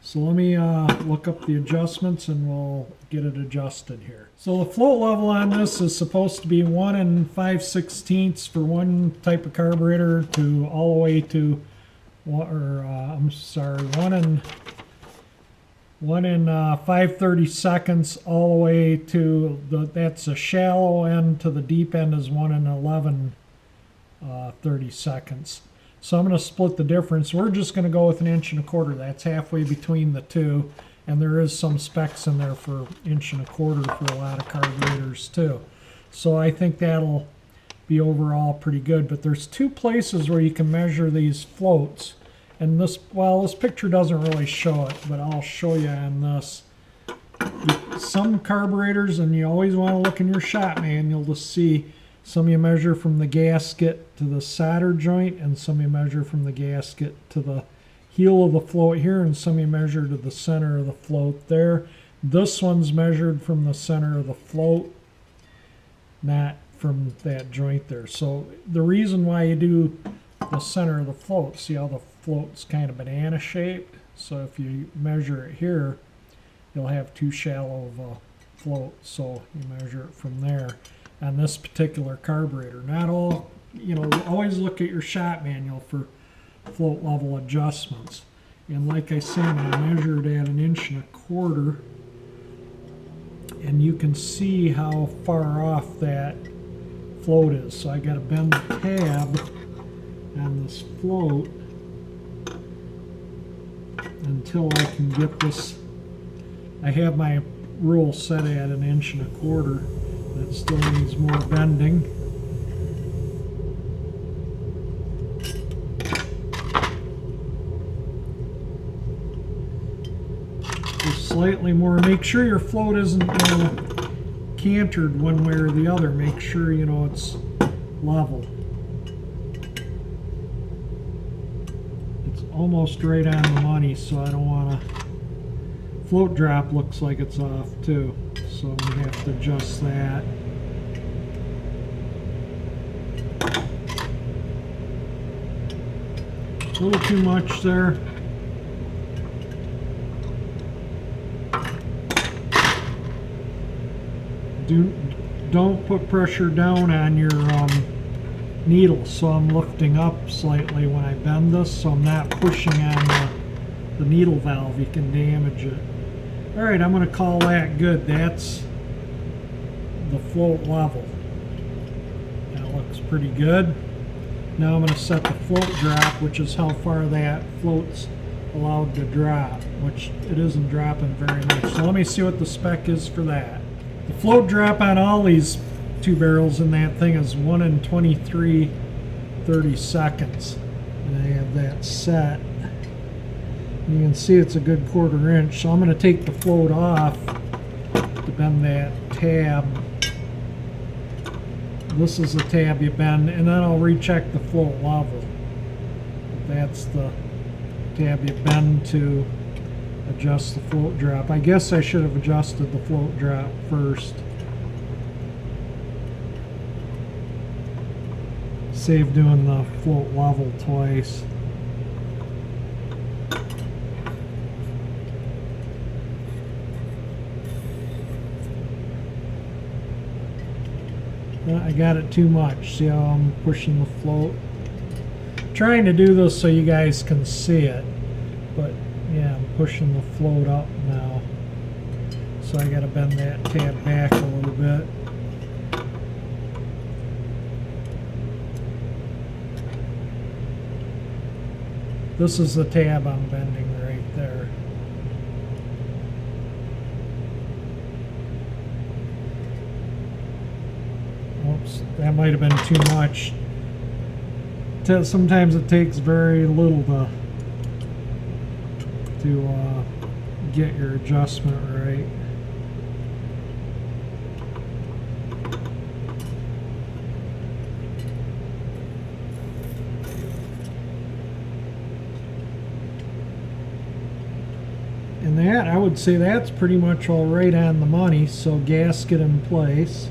So let me look up the adjustments and we'll get it adjusted here. So the float level on this is supposed to be 1 5/16 for one type of carburetor to all the way to, I'm sorry, 1 5/32 all the way to that's a shallow end to the deep end is 1 11/32. So I'm going to split the difference. We're just going to go with 1 1/4 inches. That's halfway between the two. And there is some specs in there for 1 1/4 inches for a lot of carburetors too. So I think that'll be overall pretty good. But there's two places where you can measure these floats. And this, well, this picture doesn't really show it, but I'll show you on this. Some carburetors, and you always want to look in your shop manual to see, some you measure from the gasket to the solder joint, and some you measure from the gasket to the heel of the float here, and some you measure to the center of the float there. This one's measured from the center of the float, not from that joint there. So the reason why you do the center of the float, see how the float's kind of banana shaped? So if you measure it here, you'll have too shallow of a float, so you measure it from there. On this particular carburetor, not all, you know, always look at your shop manual for float level adjustments. And like I said, I measured at 1 1/4 inches. and you can see how far off that float is. So I got to bend the tab on this float until I can get this. I have my rule set at 1 1/4 inches. That still needs more bending. Just slightly more. Make sure your float isn't cantered one way or the other. Make sure it's level. It's almost right on the money, so I don't want to. Float drop looks like it's off too, so I'm going to have to adjust that. A little too much there. Don't put pressure down on your needle, so I'm lifting up slightly when I bend this, so I'm not pushing on the needle valve. You can damage it. Alright, I'm going to call that good. That's the float level. That looks pretty good. Now I'm going to set the float drop, which is how far that float's allowed to drop, which it isn't dropping very much. So let me see what the spec is for that. The float drop on all these 2 barrels in that thing is 1 in 23/32. And I have that set. You can see it's a good 1/4 inch, so I'm going to take the float off to bend that tab. This is the tab you bend, and then I'll recheck the float level. That's the tab you bend to adjust the float drop. I guess I should have adjusted the float drop first. Save doing the float level twice. I got it too much. See how I'm pushing the float? I'm trying to do this so you guys can see it, but yeah, I'm pushing the float up now. So I got to bend that tab back a little bit. This is the tab I'm bending right there. Oops, that might have been too much. Sometimes it takes very little to get your adjustment right. And that, I would say that's pretty much all right on the money. So gasket in place.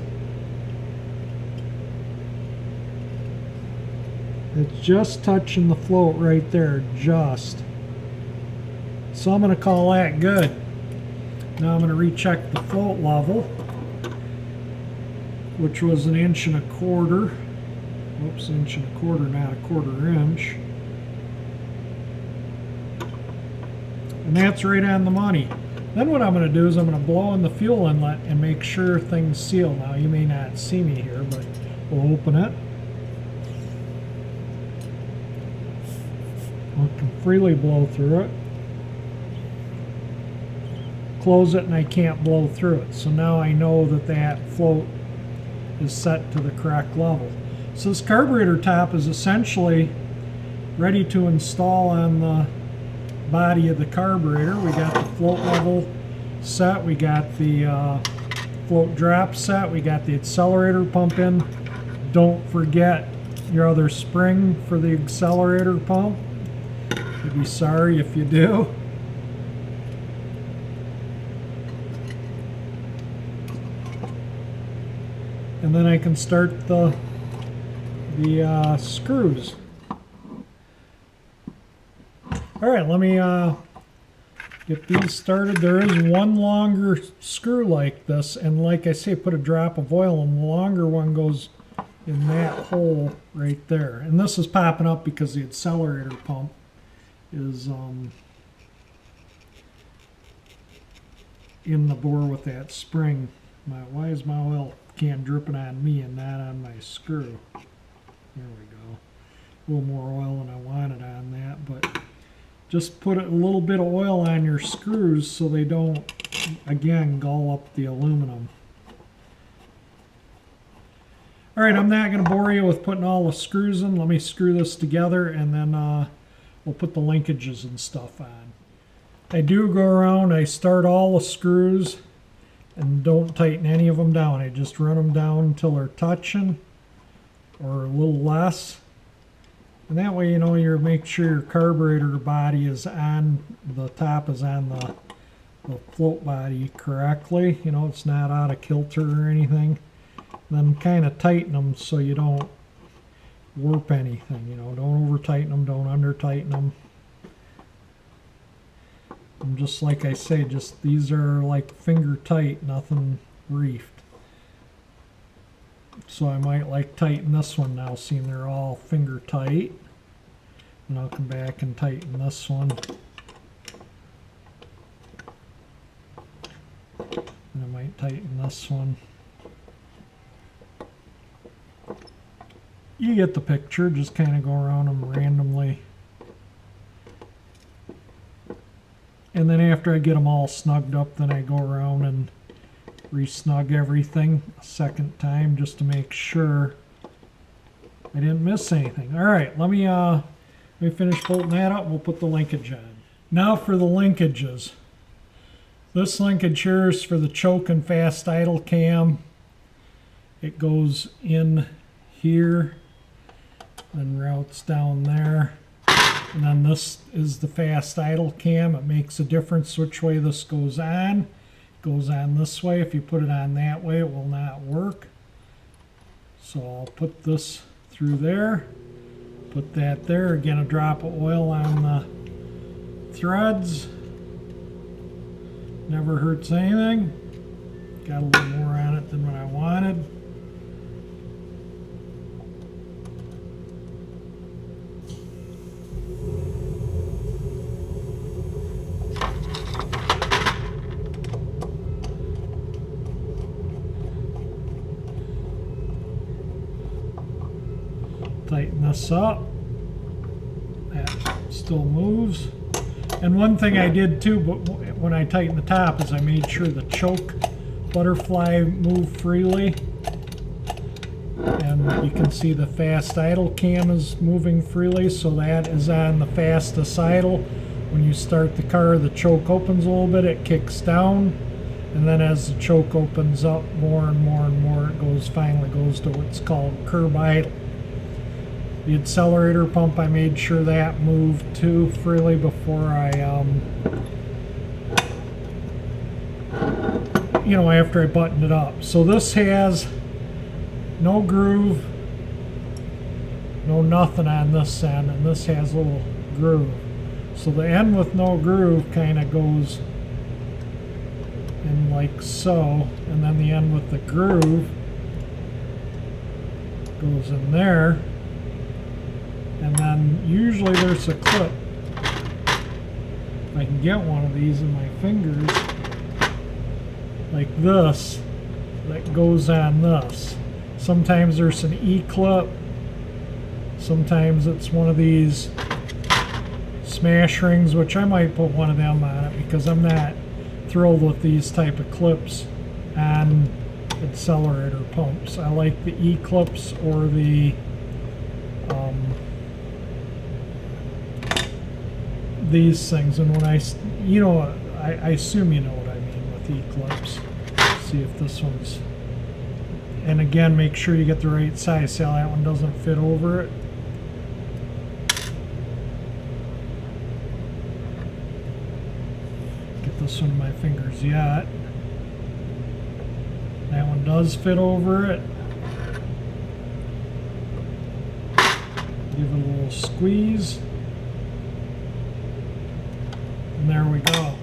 It's just touching the float right there, just. So I'm going to call that good. Now I'm going to recheck the float level, which was 1 1/4 inches. Oops, 1 1/4 inches, not 1/4 inch. And that's right on the money. Then what I'm going to do is I'm going to blow in the fuel inlet and make sure things seal. Now you may not see me here, but we'll open it. I can freely blow through it. Close it and I can't blow through it. So now I know that that float is set to the correct level. So this carburetor top is essentially ready to install on the body of the carburetor. We got the float level set, we got the float drop set, we got the accelerator pump in. Don't forget your other spring for the accelerator pump. You'd be sorry if you do. And then I can start the screws. Alright, let me get these started. There is one longer screw like this, and like I say, put a drop of oil, and the longer one goes in that hole right there. And this is popping up because the accelerator pump is in the bore with that spring. Why is my oil can dripping on me and not on my screw? There we go. A little more oil than I wanted on that, but just put a little bit of oil on your screws so they don't, again, gull up the aluminum. Alright, I'm not going to bore you with putting all the screws in. Let me screw this together and then we'll put the linkages and stuff on. I do go around, I start all the screws and don't tighten any of them down. I just run them down until they're touching or a little less. And that way, you know, you make sure your carburetor body is on, the top is on the float body correctly. You know, it's not out of kilter or anything. And then kind of tighten them so you don't warp anything. You know, don't over tighten them, don't under tighten them. And just like I say, just these are like finger tight, nothing reefed. So I might like tighten this one now, seeing they're all finger tight. And I'll come back and tighten this one. And I might tighten this one. You get the picture, just kind of go around them randomly. And then after I get them all snugged up, then I go around and re-snug everything a second time just to make sure I didn't miss anything. Alright, let me finish bolting that up and we'll put the linkage on. Now for the linkages. This linkage here is for the choke and fast idle cam. It goes in here and routes down there. And then this is the fast idle cam. It makes a difference which way this goes on. It goes on this way. If you put it on that way, it will not work. So I'll put this through there. Put that there. Again, a drop of oil on the threads. Never hurts anything. Got a little more on it than what I wanted. Tighten this up. That still moves. And one thing I did too, but when I tightened the top, is I made sure the choke butterfly moved freely. And you can see the fast idle cam is moving freely, so that is on the fastest idle. When you start the car, the choke opens a little bit, it kicks down. And then as the choke opens up more and more and more, it finally goes to what's called curb idle. The accelerator pump, I made sure that moved too freely before I, you know, after I buttoned it up. So this has no groove, no nothing on this end, and this has a little groove. So the end with no groove kind of goes in like so, and then the end with the groove goes in there. And then usually there's a clip, if I can get one of these in my fingers, like this, that goes on this. Sometimes there's an E-clip, sometimes it's one of these smash rings, which I might put one of them on it because I'm not thrilled with these type of clips on accelerator pumps. I like the E-clips or the these things, and when I assume you know what I mean with E-clips. See if this one's, and again, make sure you get the right size. See how that one doesn't fit over it? Get this one in my fingers yet. That one does fit over it. Give it a little squeeze. And there we go.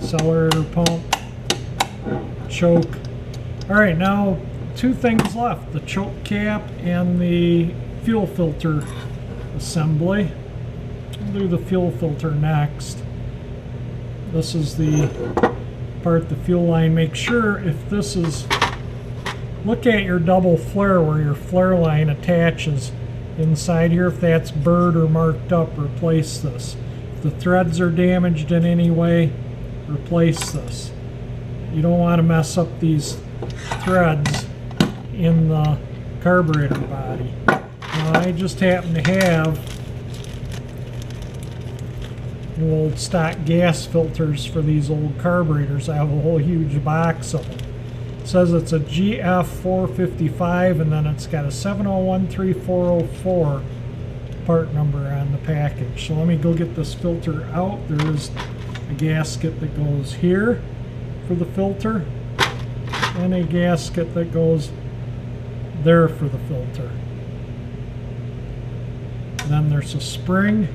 Accelerator pump, choke. Alright, now two things left, the choke cap and the fuel filter assembly. We'll do the fuel filter next. This is the apart the fuel line. Make sure if this is, look at your double flare where your flare line attaches inside here. If that's burred or marked up, replace this. If the threads are damaged in any way, replace this. You don't want to mess up these threads in the carburetor body. Now, I just happen to have old stock gas filters for these old carburetors. I have a whole huge box of them. It says it's a GF455 and then it's got a 7013404 part number on the package. So let me go get this filter out. There is a gasket that goes here for the filter and a gasket that goes there for the filter. Then there's a spring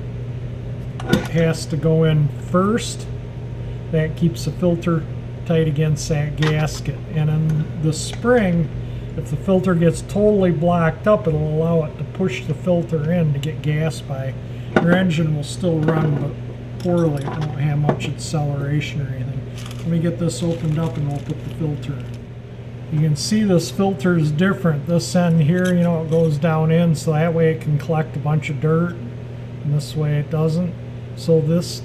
that has to go in first. That keeps the filter tight against that gasket. And in the spring, if the filter gets totally blocked up, it'll allow it to push the filter in to get gas by. Your engine will still run, but poorly. It won't have much acceleration or anything. Let me get this opened up and we'll put the filter in. You can see this filter is different. This end here, you know, it goes down in, so that way it can collect a bunch of dirt, and this way it doesn't. So this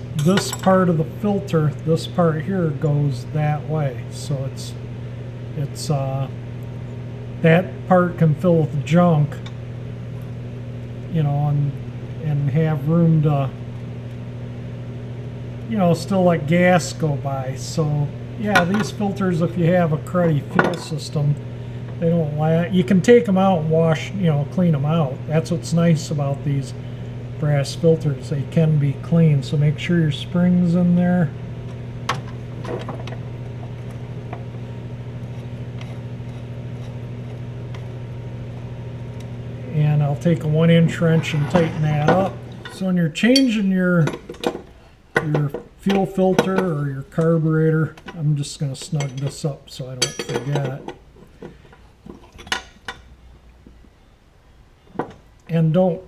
part of the filter, this part here, goes that way. So it's that part can fill with junk, you know, and have room to, you know, still let gas go by. So yeah, these filters, if you have a cruddy fuel system, they don't last. You can take them out and wash, you know, clean them out. That's what's nice about these brass filters. They can be clean. So make sure your spring's in there. And I'll take a 1-inch wrench and tighten that up. So when you're changing your fuel filter or your carburetor, I'm just going to snug this up so I don't forget. And don't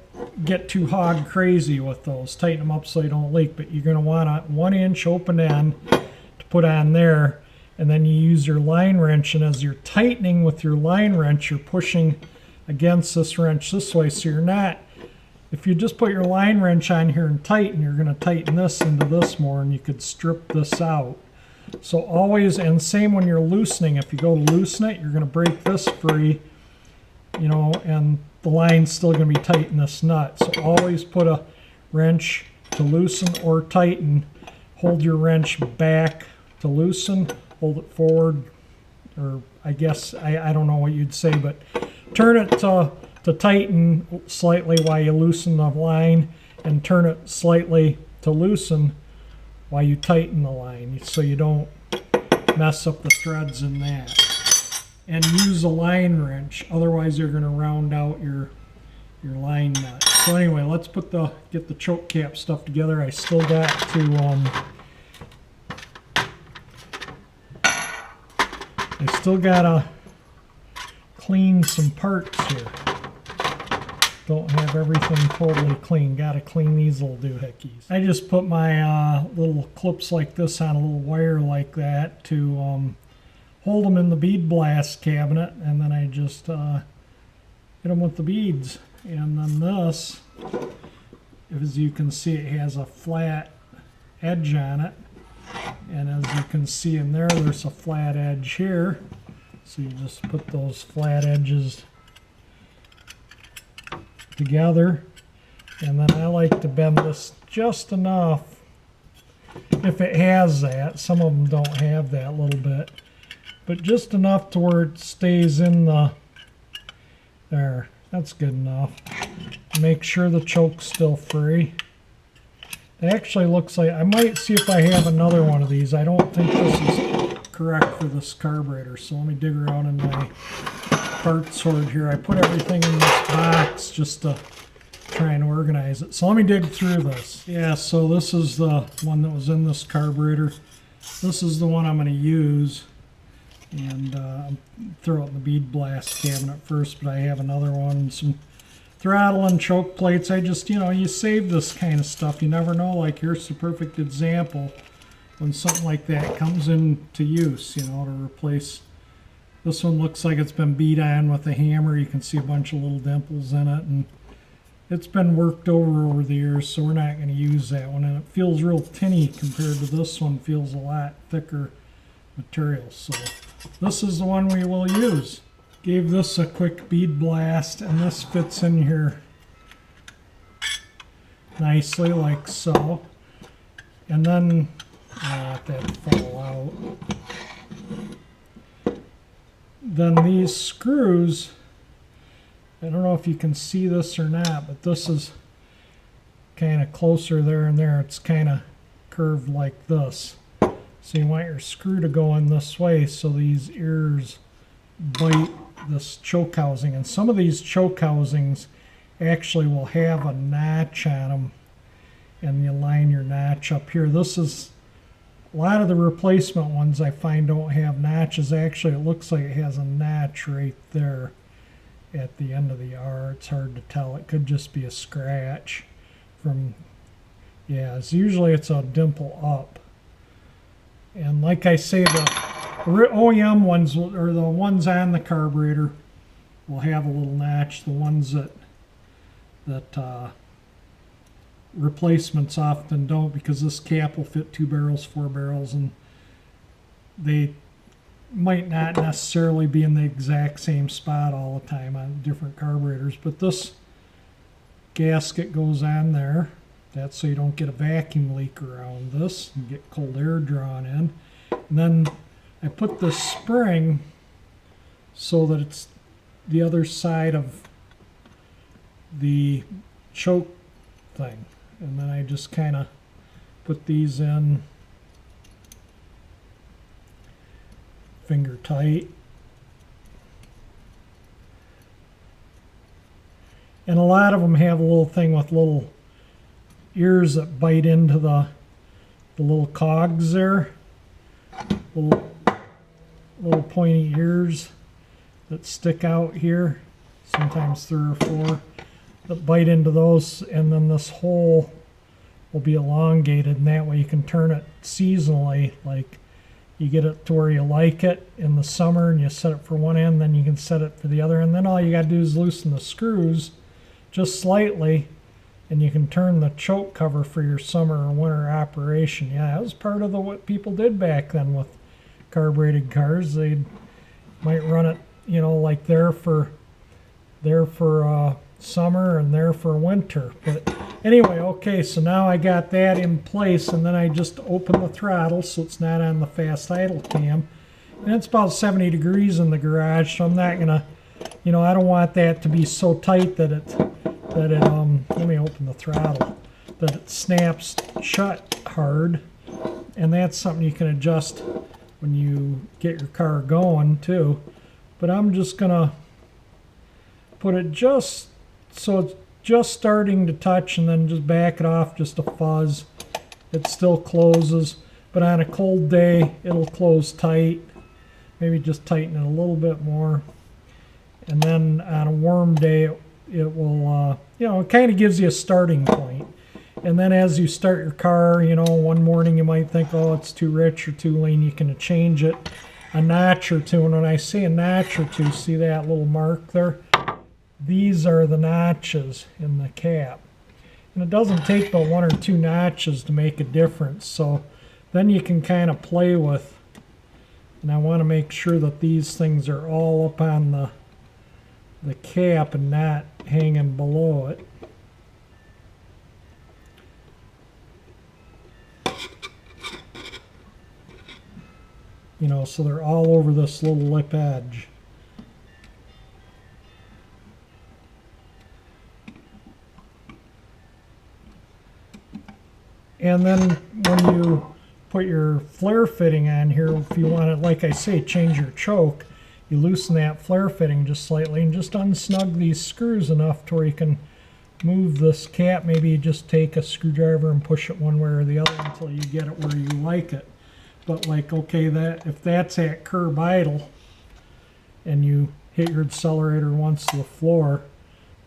get too hog crazy with those. Tighten them up so they don't leak, but you're going to want a 1-inch open end to put on there, and then you use your line wrench, and as you're tightening with your line wrench, you're pushing against this wrench this way, so you're not, if you just put your line wrench on here and tighten, you're going to tighten this into this more, and you could strip this out. So always, and same when you're loosening, if you go to loosen it, you're going to break this free, you know, and the line's still going to be tight in this nut. So always put a wrench to loosen or tighten. Hold your wrench back to loosen, hold it forward, or I guess, I don't know what you'd say, but turn it to tighten slightly while you loosen the line, and turn it slightly to loosen while you tighten the line, so you don't mess up the threads in that. And use a line wrench, otherwise you're going to round out your line nut. So anyway, let's get the choke cap stuff together. I still got to clean some parts here. Don't have everything totally clean. Got to clean these little doohickeys. I just put my little clips like this on a little wire like that to hold them in the bead blast cabinet, and then I just hit them with the beads. And then this, as you can see, it has a flat edge on it, and as you can see in there, there's a flat edge here. So you just put those flat edges together, and then I like to bend this just enough, if it has that. Some of them don't have that little bit, but just enough to where it stays in the, there, that's good enough. Make sure the choke's still free. It actually looks like, I might see if I have another one of these. I don't think this is correct for this carburetor, so let me dig around in my parts hoard here. I put everything in this box just to try and organize it. So let me dig through this. Yeah, so this is the one that was in this carburetor. This is the one I'm going to use, and throw it in the bead blast cabinet first, but I have another one, some throttle and choke plates. I just, you know, you save this kind of stuff. You never know. Like, here's the perfect example. when something like that comes into use, you know, to replace. This one looks like it's been beat on with a hammer. You can see a bunch of little dimples in it, and it's been worked over the years, so we're not going to use that one. And it feels real tinny compared to this one. Feels a lot thicker material. So this is the one we will use. Gave this a quick bead blast, and this fits in here nicely like so. And then let that fall out. Then these screws, I don't know if you can see this or not, but this is kind of closer there and there. It's kind of curved like this. So you want your screw to go in this way so these ears bite this choke housing. And some of these choke housings actually will have a notch on them, and you line your notch up here. This is, a lot of the replacement ones I find don't have notches. Actually, it looks like it has a notch right there at the end of the R. It's hard to tell. It could just be a scratch from, yeah, it's usually it's a dimple up. And like I say, the OEM ones, or the ones on the carburetor, will have a little notch. The ones that replacements often don't, because this cap will fit 2 barrels, 4 barrels, and they might not necessarily be in the exact same spot all the time on different carburetors. But this gasket goes on there. That's so you don't get a vacuum leak around this and get cold air drawn in. And then I put this spring so that it's the other side of the choke thing. And then I just kind of put these in finger tight. And a lot of them have a little thing with little ears that bite into the little cogs there. Little pointy ears that stick out here, sometimes 3 or 4, that bite into those, and then this hole will be elongated, and that way you can turn it seasonally. Like, you get it to where you like it in the summer and you set it for one end, then you can set it for the other end. Then all you got to do is loosen the screws just slightly, and you can turn the choke cover for your summer or winter operation. Yeah, that was part of what people did back then with carbureted cars. They might run it, you know, like there for summer and there for winter. But anyway, okay, so now I got that in place, and then I just open the throttle so it's not on the fast idle cam. And it's about 70 degrees in the garage, so I'm not gonna, you know, I don't want that to be so tight that it let me open the throttle, that it snaps shut hard. And that's something you can adjust when you get your car going too. But I'm just gonna put it just so it's just starting to touch, and then just back it off just a fuzz. It still closes, but on a cold day it'll close tight. Maybe just tighten it a little bit more. And then on a warm day it will, you know, it kind of gives you a starting point. And then as you start your car, you know, one morning you might think, oh, it's too rich or too lean. You can change it a notch or two. And when I say a notch or two, see that little mark there? These are the notches in the cap. And it doesn't take but 1 or 2 notches to make a difference. So then you can kind of play with, and I want to make sure that these things are all up on the cap and not hanging below it. You know, so they're all over this little lip edge. And then when you put your flare fitting on here, if you want to, like I say, change your choke, you loosen that flare fitting just slightly and just unsnug these screws enough to where you can move this cap. Maybe you just take a screwdriver and push it one way or the other until you get it where you like it. But like, okay, that if that's at curb idle and you hit your accelerator once to the floor,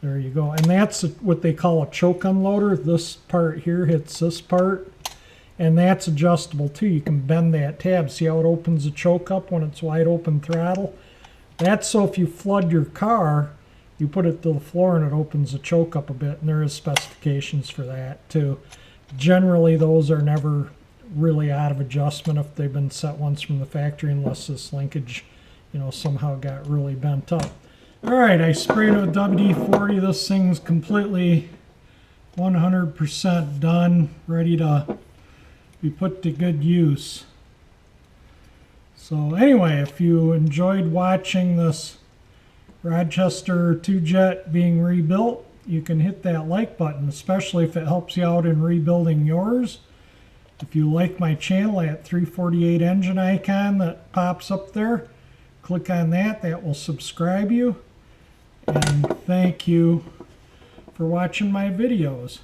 there you go. And that's what they call a choke unloader. This part here hits this part, And that's adjustable too. You can bend that tab. See how it opens the choke up when it's wide open throttle? That's so if you flood your car, you put it to the floor and it opens the choke up a bit, and there is specifications for that too. Generally, those are never really out of adjustment if they've been set once from the factory, unless this linkage, somehow got really bent up. All right, I sprayed it with WD-40. This thing's completely 100% done, ready to be put to good use. So anyway, if you enjoyed watching this Rochester 2-jet being rebuilt, you can hit that like button, especially if it helps you out in rebuilding yours. If you like my channel, that 348 engine icon that pops up there, click on that. That will subscribe you. And thank you for watching my videos.